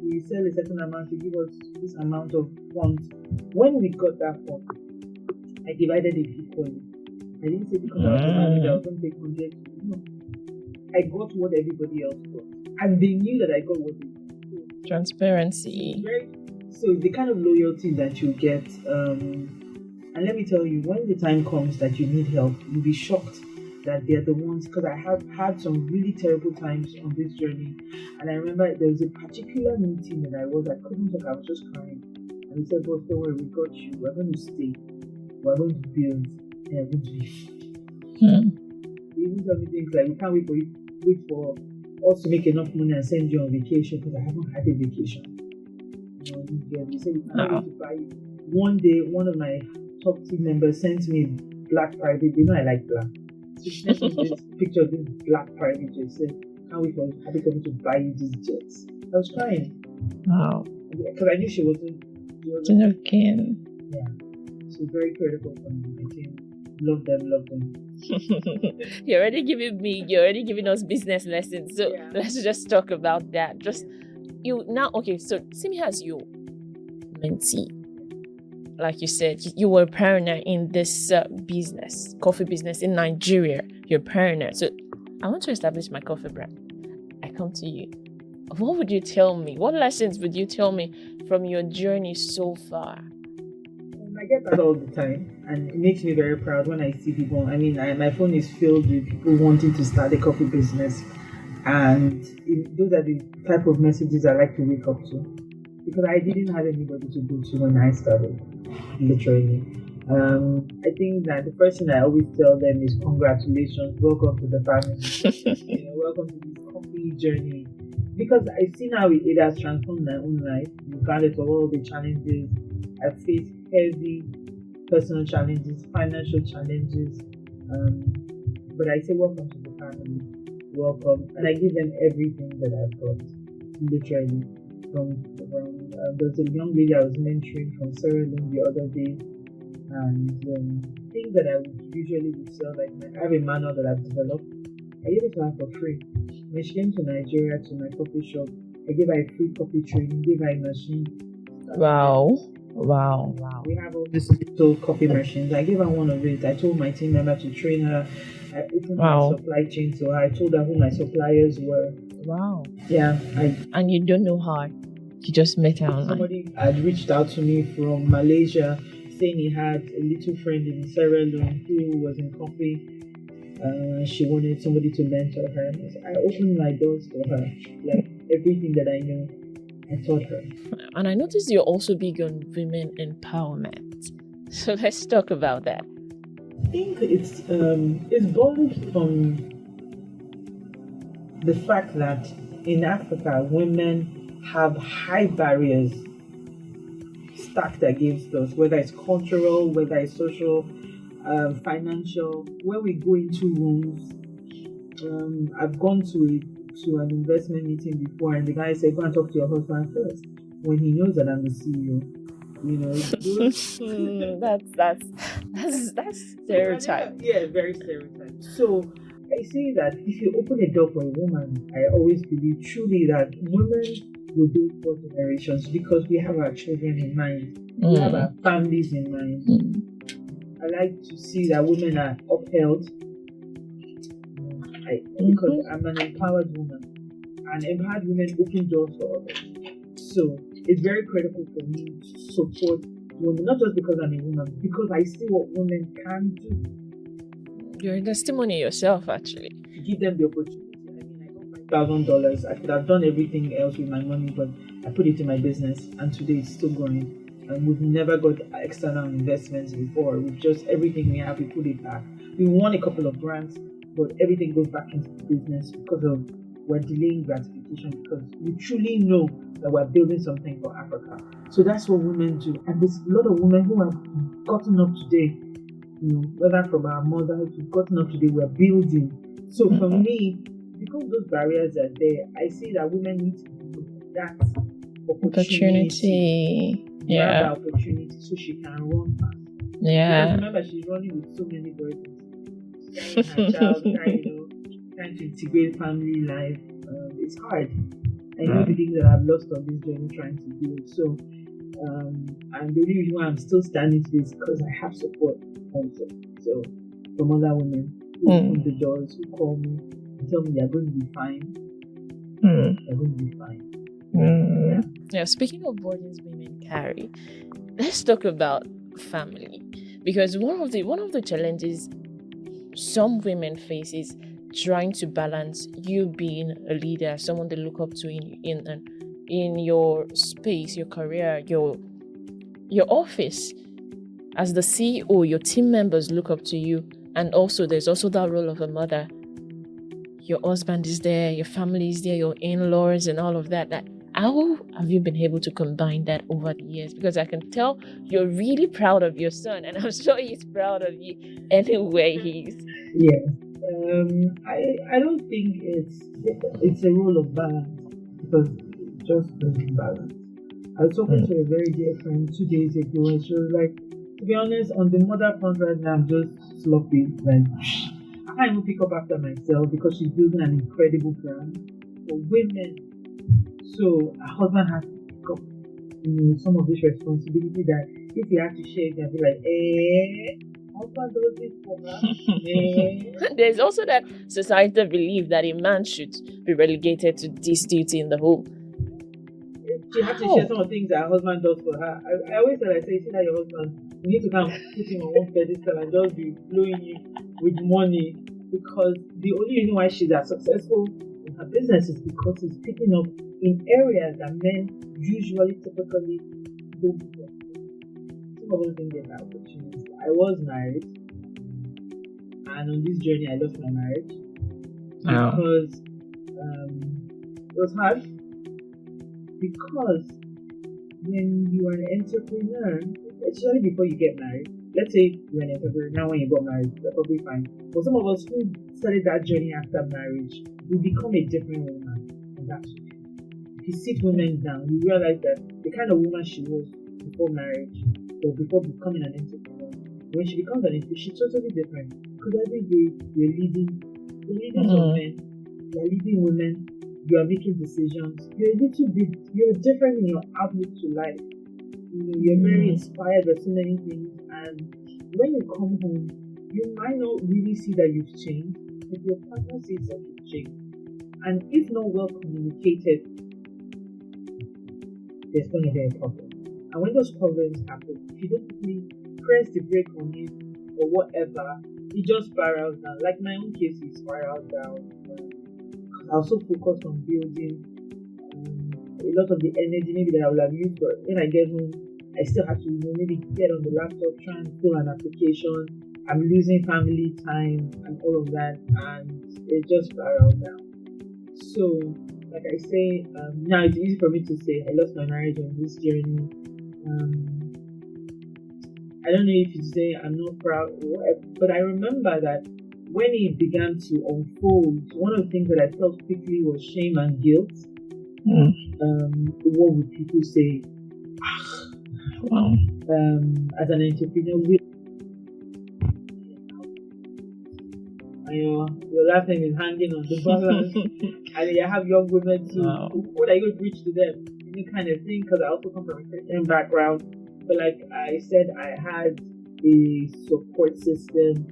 we sell a certain amount, you give us this amount of funds. When we got that fund, I divided it equally. I didn't say because I was a manager, I was going to take 100. No. I got what everybody else got. And they knew that I got what they got. Transparency. So the kind of loyalty that you get, and let me tell you, when the time comes that you need help, you'll be shocked that they're the ones, because I have had some really terrible times on this journey. And I remember there was a particular meeting that I couldn't talk, I was just crying. And he said, boss, don't worry, we got you. We're going to stay. We're going to build. And we're going to live. He even told me things like, we can't wait for us to make enough money and send you on vacation, because I haven't had a vacation. He said, we can't wait to buy you. One day, one of my top team members sent me black private. They know I like black. So she sent me this picture of this black private jet. Said, can't wait for happy for me to buy you these jets. I was crying. Wow. Because I knew she wasn't joking. Yeah. So very critical for me. My team. Love them. You're already giving us business lessons. So let's just talk about that. So see me as your mentee. Like you said, you were a pioneer in this business, coffee business in Nigeria. You're a pioneer. So I want to establish my coffee brand. I come to you. What would you tell me? What lessons would you tell me from your journey so far? I get that all the time, and it makes me very proud when I see people. I mean, my phone is filled with people wanting to start a coffee business, and those are the type of messages I like to wake up to, because I didn't have anybody to go to when I started, literally. I think that the first thing I always tell them is congratulations, welcome to the family, welcome to this coffee journey, because I've seen how it has transformed my own life, regardless of all the challenges I've faced. Heavy personal challenges, financial challenges, but I say welcome to the family, welcome, and I give them everything that I've got, literally. From there's a young lady I was mentoring from Sierra Leone the other day, and things that I would usually sell, like I have a manual that I've developed, I gave it to her for free. When she came to Nigeria to my coffee shop, I gave her a free coffee training, gave her a machine. Wow. We have all these little coffee machines. I gave her one of it. I told my team member to train her. I opened my supply chain to her. I told her who my suppliers were. Wow. Yeah. And you don't know her. You just met her online. Somebody had reached out to me from Malaysia saying he had a little friend in Sierra Leone who was in coffee. She wanted somebody to mentor her. I opened my doors for her. Like everything that I know, I taught her. And I noticed you're also big on women empowerment. So let's talk about that. I think it's born from the fact that in Africa, women have high barriers stacked against us, whether it's cultural, whether it's social, financial. When we go into rooms, I've gone to to an investment meeting before, and the guy said, "Go and talk to your husband first," when he knows that I'm the CEO. You know, that's stereotype. Yeah, very stereotype. So I say that if you open a door for a woman, I always believe truly that women will build 4 generations because we have our children in mind, we have our families in mind. I like to see that women are upheld. Because I'm an empowered woman, and empowered women open doors for others. So it's very critical for me to support women, not just because I'm a woman, because I see what women can do. You're a testimony yourself, actually. To give them the opportunity. I mean, I got $5,000. I could have done everything else with my money, but I put it in my business, and today it's still growing. And we've never got external investments before. We've just everything we have, we put it back. We won a couple of grants, but everything goes back into the business because of we're delaying gratification because we truly know that we're building something for Africa. So that's what women do. And there's a lot of women who have gotten up today, you know, whether from our mothers who've gotten up today, we're building. So for me, because those barriers are there, I see that women need to do that opportunity. Yeah. Grab the opportunity so she can run fast. Yeah. Because remember, she's running with so many burdens. Her child, trying to integrate family life. It's hard. I know the things that I've lost on this journey trying to build. So, and the reason why I'm still standing today is because I have support also. So, from other women who open the doors, who call me and tell me they're going to be fine. They're going to be fine. Yeah. Speaking of burdens women carry, let's talk about family, because one of the challenges some women face is trying to balance you being a leader, someone they look up to in your space, your career, your office. As the CEO, your team members look up to you, and also there's also that role of a mother. Your husband is there, your family is there, your in-laws and all of that. How have you been able to combine that over the years? Because I can tell you're really proud of your son, and I'm sure he's proud of you anyway he's. Yeah. I don't think it's a role of balance, because it just doesn't balance. I was talking to a very dear friend 2 days ago, and she was like, to be honest, on the mother front right now, I'm just sloppy. Like, I can't even pick up after myself because she's building an incredible brand for women. So her husband has to pick up, some of this responsibility that if he had to share, he'd be like, husband does this for her. There's also that societal belief that a man should be relegated to this duty in the home. She had to share some of the things that her husband does for her. I always say, see that your husband, you need to come put him on one pedestal and just be blowing you with money, because the only reason why she's as successful in her business is because she's picking up in areas that men typically don't do. Some of them think they have opportunities. I was married, and on this journey I lost my marriage because it was hard. Because when you are an entrepreneur, especially before you get married, let's say you're an entrepreneur, now when you got married, you're probably fine. But some of us who started that journey after marriage, we become a different woman. And that's okay. If you sit women down, you realize that the kind of woman she was before marriage, or before becoming an entrepreneur, when she becomes an entrepreneur, she's totally different. Because every day you're leading some men, you're leading women, you are making decisions. You're different in your outlook to life. You're very inspired by so many things, and when you come home, you might not really see that you've changed, but your partner sees that you've changed. And if not well communicated, there's going to be a problem. And when those problems happen, if you don't quickly press the brake on it or whatever, it just spirals down. Like my own case, it spirals down. I was so focused on building a lot of the energy maybe that I would have used, but when I get home, I still have to maybe get on the laptop, try and fill an application. I'm losing family time and all of that, and it just spirals down. So, like I say, now it's easy for me to say I lost my marriage on this journey. I don't know if you say I'm not proud or whatever, but I remember that when it began to unfold, one of the things that I felt quickly was shame and guilt. What would people say? Wow. As an entrepreneur, your last name is hanging on the balance, and you have young women too. Wow. What are you going to preach to them? Any kind of thing? Because I also come from a Christian background, but like I said, I had a support system,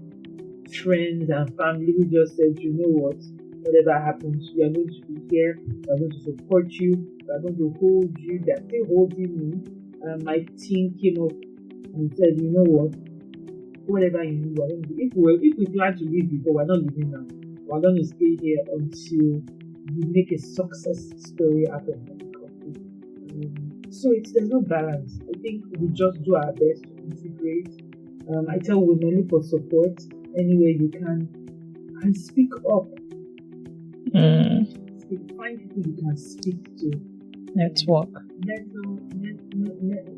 friends and family who just said, you know what, whatever happens, we are going to be here, we are going to support you, we are going to hold you. They're still holding me. My team came up and said, you know what, whatever you need, we're going to do. If we plan to leave before, we're not leaving now. We're going to stay here until you make a success story out of the company. So there's no balance. I think we just do our best to integrate. I tell women, look for support anywhere you can, and speak up. Find people you can speak to. Network.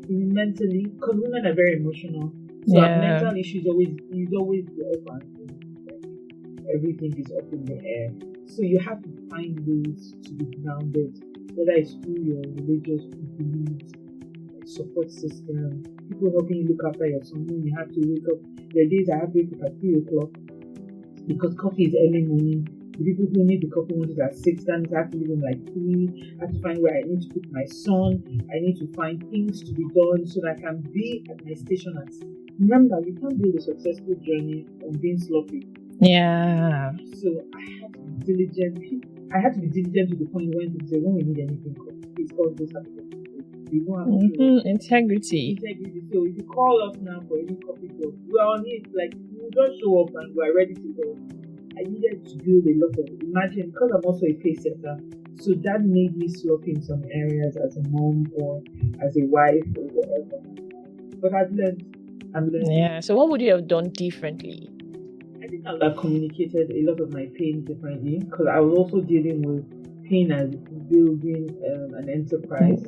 Mentally, because women are very emotional. So our mental issues is always the up and down. Everything is up in the air. So you have to find ways to be grounded, whether it's through your religious beliefs, support system, people helping you look after your son when you have to wake up. There are days I have to wake up at 3 o'clock because coffee is early morning. The people who need the coffee want it at 6, then I have to leave them like 3. I have to find where I need to put my son. I need to find things to be done so that I can be at my station. Remember, you can't build a successful journey on being sloppy. Yeah. So I had to be diligent. I had to be diligent to the point when people say, when we need anything, please call this happen. We don't have to. Integrity. So if you call us now for any coffee job, we're on it. Like, you just show up and we're ready to go. I needed to build a lot of, imagine, because I'm also a pace setter, so that made me sloppy in some areas as a mom or as a wife or whatever. But I'm learning. Yeah, so what would you have done differently? I think I would have communicated a lot of my pain differently, because I was also dealing with pain as building an enterprise.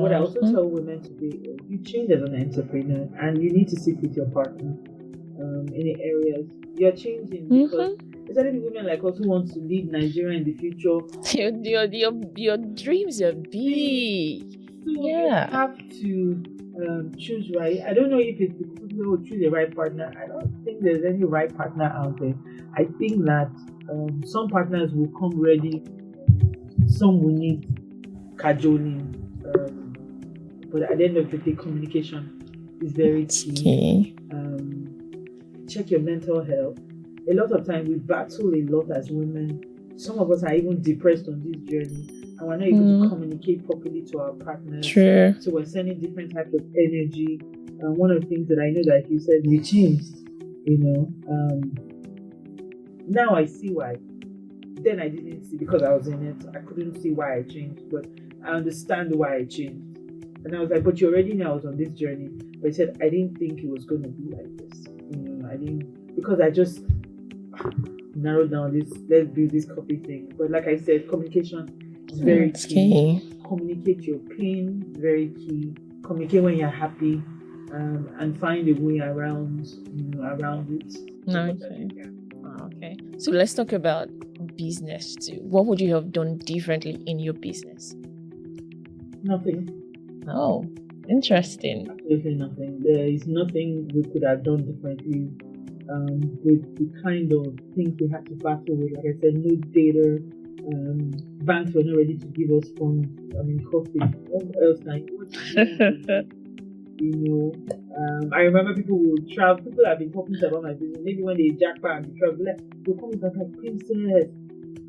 What I also tell women today is you change as an entrepreneur and you need to sit with your partner in the areas you're changing, because especially women like us who want to lead Nigeria in the future. Your dreams are big. So you have to choose right. I don't know if it's because people will choose the right partner. I don't think there's any right partner out there. I think that some partners will come ready, some will need cajoling. But at the end of the day, communication is very key. Check your mental health. A lot of time we battle a lot as women. Some of us are even depressed on this journey, and we're not able to communicate properly to our partners. True. So we're sending different types of energy. One of the things that I know that you said, we changed, now I see why. Then I didn't see, because I was in it. I couldn't see why I changed, but I understand why I changed. And I was like, but you already knew I was on this journey. But I said, I didn't think it was going to be like this. I didn't, because I just narrowed down this, let's do this copy thing. But like I said, communication is very key. Communicate your pain, very key. Communicate when you're happy, and find a way around it. Okay. So let's talk about business too. What would you have done differently in your business? Nothing. Oh, interesting. Absolutely nothing. There is nothing we could have done differently. With the kind of things we had to battle with, like I said, no data, banks were not ready to give us funds. Coffee. What else? I remember people would travel. People have been talking about my business. Maybe when they jackpot and they travel, they'll come back like, Princess,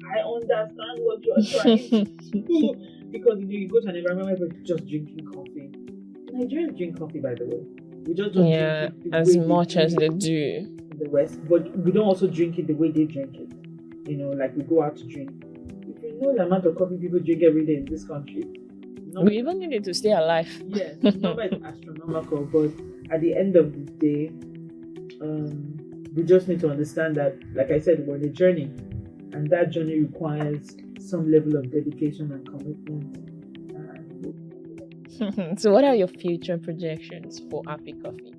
I understand what you're trying to do. Because you go to an environment where people just drinking coffee. Nigerians drink coffee, by the way. We just don't drink it as much as they do in the West, but we don't also drink it the way they drink it. Like we go out to drink. If you know the amount of coffee people drink every day in this country, we even need it to stay alive. Yes, the number is astronomical, but at the end of the day, we just need to understand that, like I said, we're on a journey, and that journey requires some level of dedication and commitment. So what are your future projections for Happy Coffee?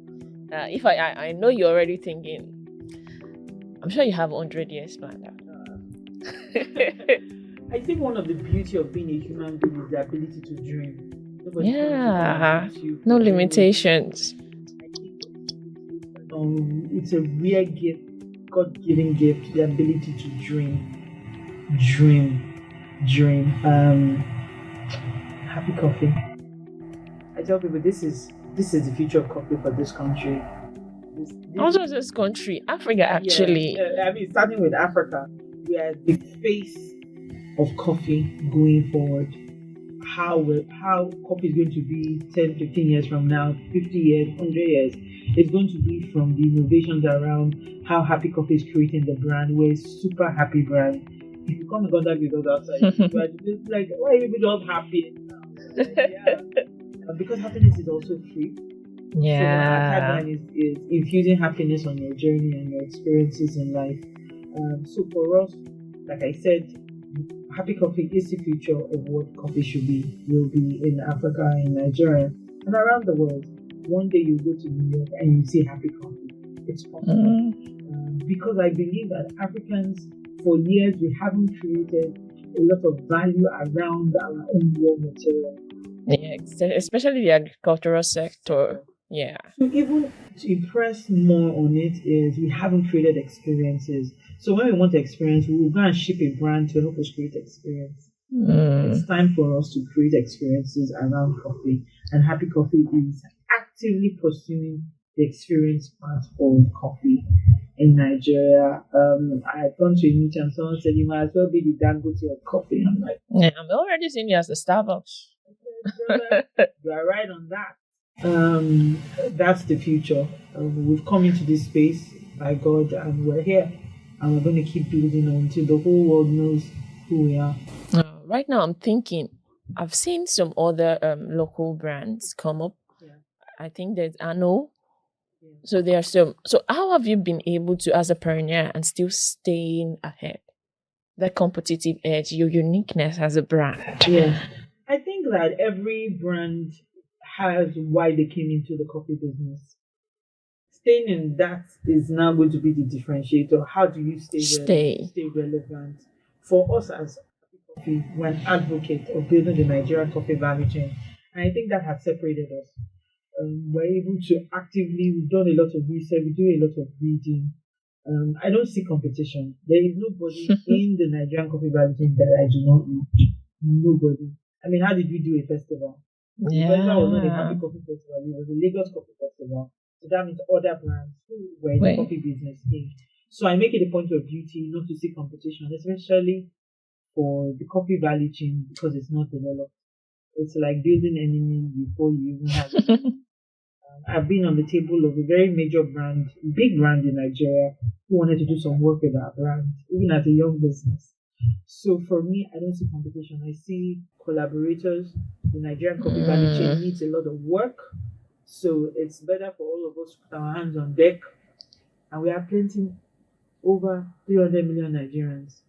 If I know you're already thinking, I'm sure you have 100 years planned out. I think one of the beauty of being a human being is the ability to dream. Nobody's going to come Yeah, and beat you no for dreaming. limitations. I think it's a rare gift, God-given gift, the ability to dream. Happy coffee. I tell people this is the future of coffee for this country. Also, this country, Africa, actually. Yeah, I mean, starting with Africa, we are the face of coffee going forward. How coffee is going to be 10, 15 years from now, 50 years, 100 years. It's going to be from the innovations around how Happy Coffee is creating the brand. We're a super happy brand. If you come in contact with us outside, you're just like, why are you just happy? Like, yeah. Because happiness is also free. Yeah. So our tagline is infusing happiness on your journey and your experiences in life. So for us, like I said, Happy Coffee is the future of what coffee should be, will be in Africa, in Nigeria, and around the world. One day you go to New York and you see Happy Coffee. It's possible. Because I believe that Africans, for years, we haven't created a lot of value around our own raw material. Yeah, especially the agricultural sector. Yeah. So even to impress more on it is we haven't created experiences. So when we want to experience, we will go and ship a brand to help us create experience. It's time for us to create experiences around coffee. And Happy Coffee is actively pursuing the experience part of coffee in Nigeria. I had gone to a meeting and someone said, you might as well be the Dangote of coffee. I'm like, yeah, I'm already seeing you as the Starbucks. You are right on that. That's the future. We've come into this space by God and we're here. And we're going to keep building until the whole world knows who we are. Right now, I'm thinking, I've seen some other local brands come up. Yeah. I think there's Ano. Yeah. So there are some. So how have you been able to, as a pioneer, and still staying ahead? That competitive edge, your uniqueness as a brand. Yeah. I think that every brand has why they came into the coffee business. Staying in that is now going to be the differentiator. How do you stay relevant? For us as coffee, we're an advocate of building the Nigerian coffee value chain. And I think that has separated us. We're able to we've done a lot of research, we do a lot of reading. I don't see competition. There is nobody in the Nigerian coffee value chain that I do not know. Nobody. I mean, how did we do a festival? Yeah. The festival was not a Happy Coffee Festival, it was a Lagos Coffee Festival. So that means other brands who were in the coffee business came. So I make it a point of duty not to see competition, especially for the coffee value chain, because it's not developed. It's like building enemies before you even have it. I've been on the table of a very major brand, big brand in Nigeria, who wanted to do some work with our brand, even as a young business. So for me, I don't see competition. I see collaborators. The Nigerian coffee value chain needs a lot of work. So it's better for all of us to put our hands on deck. And we are plenty, over 300 million Nigerians.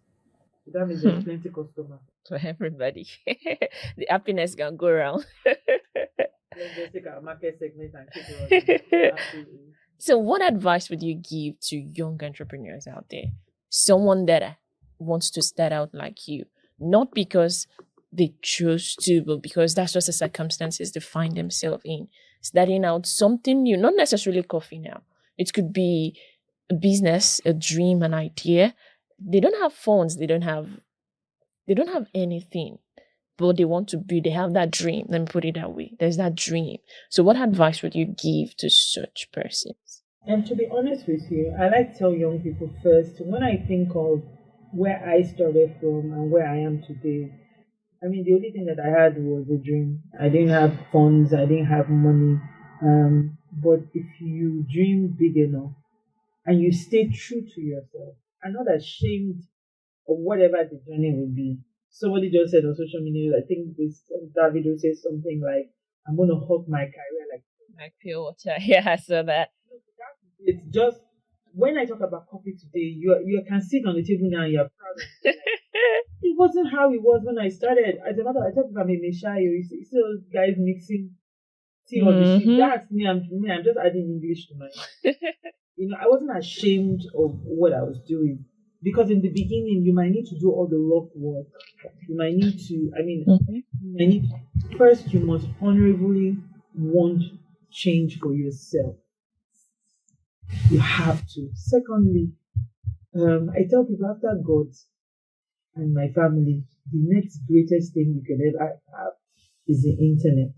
So that means there's plenty customers. For everybody. The happiness can go around. Let's just take our market segment and keep it Absolutely. So what advice would you give to young entrepreneurs out there? Someone that wants to start out like you, not because they choose to, but because that's just the circumstances they find themselves in. Starting out something new, not necessarily coffee now. It could be a business, a dream, an idea. They don't have funds, they don't have anything, but they want to be, they have that dream. Let me put it that way. There's that dream. So what advice would you give to such persons? And to be honest with you, I like to tell young people first, when I think of where I started from and where I am today, I mean, the only thing that I had was a dream. I didn't have funds, I didn't have money. But if you dream big enough and you stay true to yourself, I'm not ashamed of whatever the journey will be. Somebody just said on social media, I think that video says something like, I'm going to hug my career like pure water. Yeah, I saw that. It's just, when I talk about coffee today, you can sit on the table now and you're proud of it. It wasn't how it was when I started. As a matter, I talk about Memeshayo. You see those guys mixing tea on the street. That's me. I'm just adding English to mine. I wasn't ashamed of what I was doing. Because in the beginning, you might need to do all the rough work. You might need to, Mhm. you might need, first, you must honorably want change for yourself. You have to. Secondly, I tell people after God and my family, the next greatest thing you could ever have is the internet.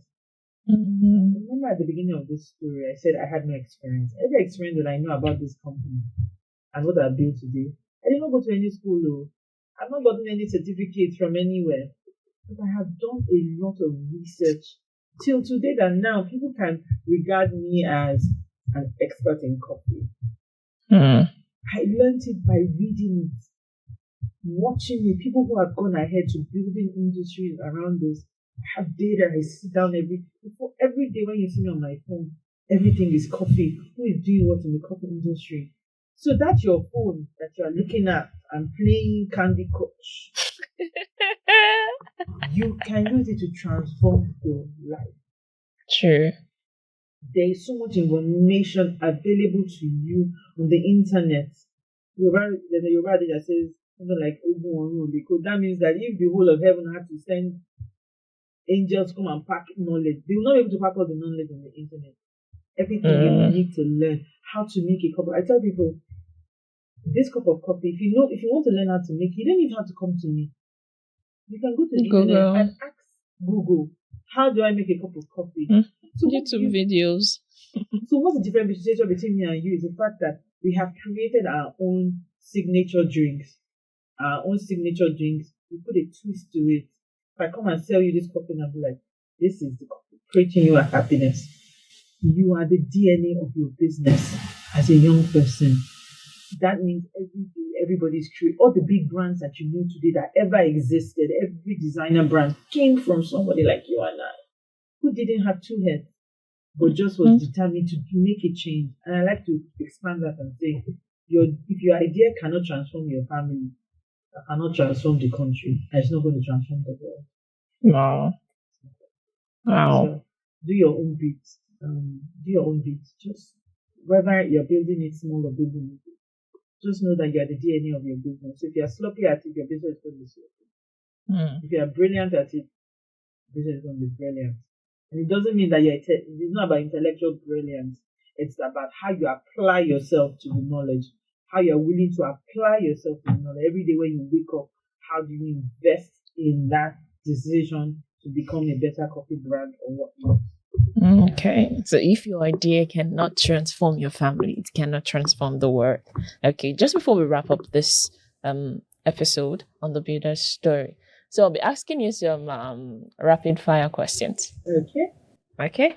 Mhm. Remember at the beginning of this story, I said I had no experience. Every experience that I know about this company and what I built today, I did not go to any school, though. I've not gotten any certificates from anywhere. But I have done a lot of research till today that now people can regard me as an expert in coffee. Hmm. I learned it by reading it, watching it. People who have gone ahead to building industries around this have data. I sit down every day when you see me on my phone, everything is coffee. Who is doing what in the coffee industry? So that's your phone that you are looking at and playing Candy Crush. You can use it to transform your life. True. There is so much information available to you on the internet. There's a Yoruba that says something like Ogun Orun because that means that if the whole of heaven had to send angels to come and pack knowledge, they will not be able to pack all the knowledge on the internet. Everything you need to learn, how to make a cup. I tell people, this cup of coffee, if you want to learn how to make it, you don't even have to come to me. You can go to the internet and ask Google, how do I make a cup of coffee? So YouTube videos. So what's the difference between me and you is the fact that we have created our own signature drinks. We put a twist to it. If I come and sell you this coffee and I'll be like, this is the coffee, creating you a happiness. You are the DNA of your business as a young person. That means every day everybody's creating all the big brands that you know today that ever existed, every designer brand came from somebody like you and I, who didn't have two heads, but just was determined to make a change. And I like to expand that and say, if your idea cannot transform your family, cannot transform the country, and it's not going to transform the world. Wow. So do your own bit. Just whether you're building it small or building it, just know that you're the DNA of your business. If you're sloppy at it, your business is going to be sloppy. If you're brilliant at it, business is going to be brilliant. And it doesn't mean that it's not about intellectual brilliance. It's about how you apply yourself to the knowledge, how you're willing to apply yourself to the knowledge. Every day when you wake up, how do you invest in that decision to become a better coffee brand or whatnot? Okay, so if your idea cannot transform your family, it cannot transform the world. Okay, just before we wrap up this episode on the builder's story, so I'll be asking you some rapid fire questions. Okay,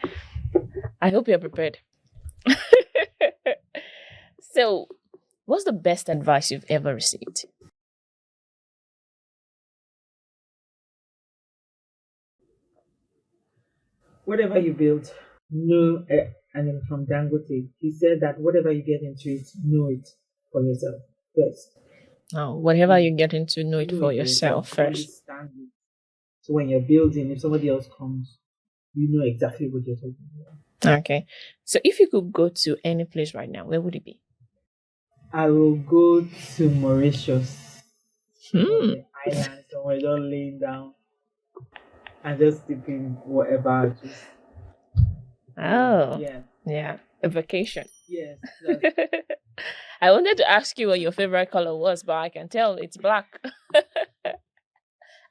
I hope you're prepared. So, what's the best advice you've ever received? Whatever you build, know, and then from Dangote, he said that whatever you get into it, know it for yourself first. Oh, whatever you get into, know it for yourself first. Understand it. So when you're building, if somebody else comes, you know exactly what you're talking about. Okay. So if you could go to any place right now, where would it be? I will go to Mauritius. The island somewhere, just laying down and just sleeping whatever. Yeah, a vacation. Yes. I wanted to ask you what your favorite color was, but I can tell it's black.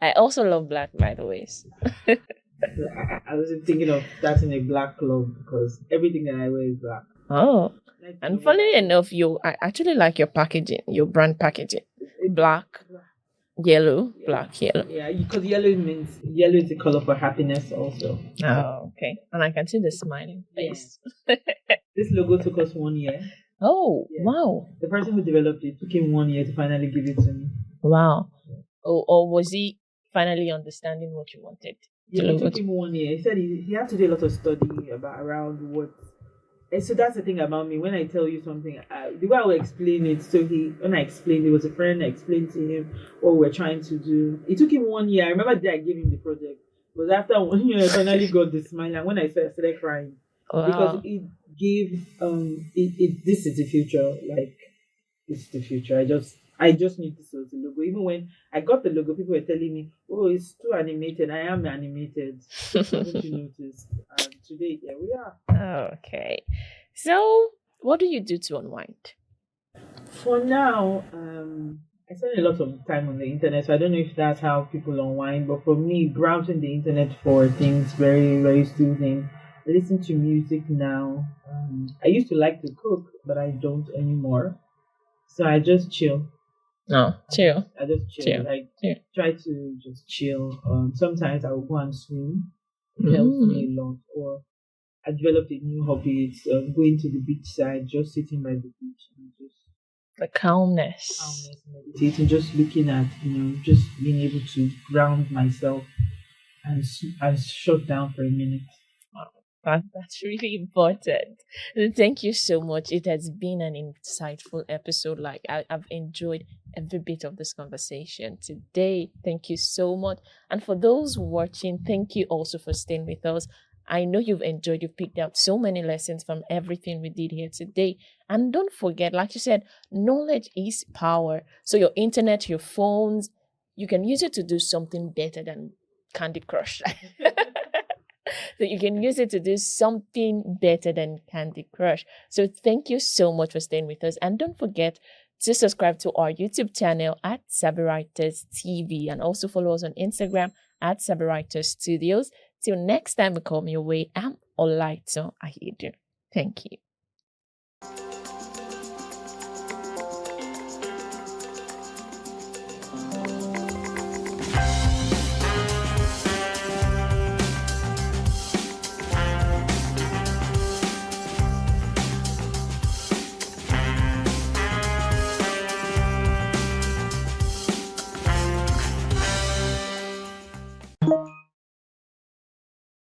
I also love black, by the way. I was thinking of starting a black club because everything that I wear is black. Oh, and funnily enough, I actually like your packaging, your brand packaging. Black, yellow, black, yellow. Yeah, because yellow is the color for happiness also. Oh, okay. And I can see the smiling face. This logo took us 1 year. Oh, wow. The person who developed it took him 1 year to finally give it to me. Wow. Or was he finally understanding what you wanted? Yeah, it took him 1 year. He said he had to do a lot of study around what. And so that's the thing about me. When I tell you something, the way I will explain it. So when I explained, it was a friend. I explained to him what we're trying to do. It took him 1 year. I remember that I gave him the project. But after 1 year, I finally got the smile. And when I started crying, because give this is the future. Like it's the future. I just need this was the logo. Even when I got the logo, people were telling me, "Oh, it's too animated." I am animated. Haven't you noticed? And today, here we are. Okay. So, what do you do to unwind? For now, I spend a lot of time on the internet, so I don't know if that's how people unwind. But for me, browsing the internet for things very, very soothing. I listen to music now. I used to like to cook, but I don't anymore. So I just chill. No, chill. I just chill. Chill. Like Yeah. try to just chill. Sometimes I will go and swim. It helps me a lot. Or I developed a new hobby. It's going to the beach side, just sitting by the beach and just The calmness. calmness, meditating, just looking at, just being able to ground myself and shut down for a minute. That's really important. Thank you so much. It has been an insightful episode. Like I've enjoyed every bit of this conversation today. Thank you so much. And for those watching, thank you also for staying with us. I know you've picked out so many lessons from everything we did here today. And don't forget, like you said, knowledge is power. So your internet, your phones, you can use it to do something better than Candy Crush. So you can use it to do something better than Candy Crush. So thank you so much for staying with us. And don't forget to subscribe to our YouTube channel at Sabywriters TV and also follow us on Instagram at Sabywriters Studios. Till next time we come your way, I'm Olaito Ahidu. Thank you.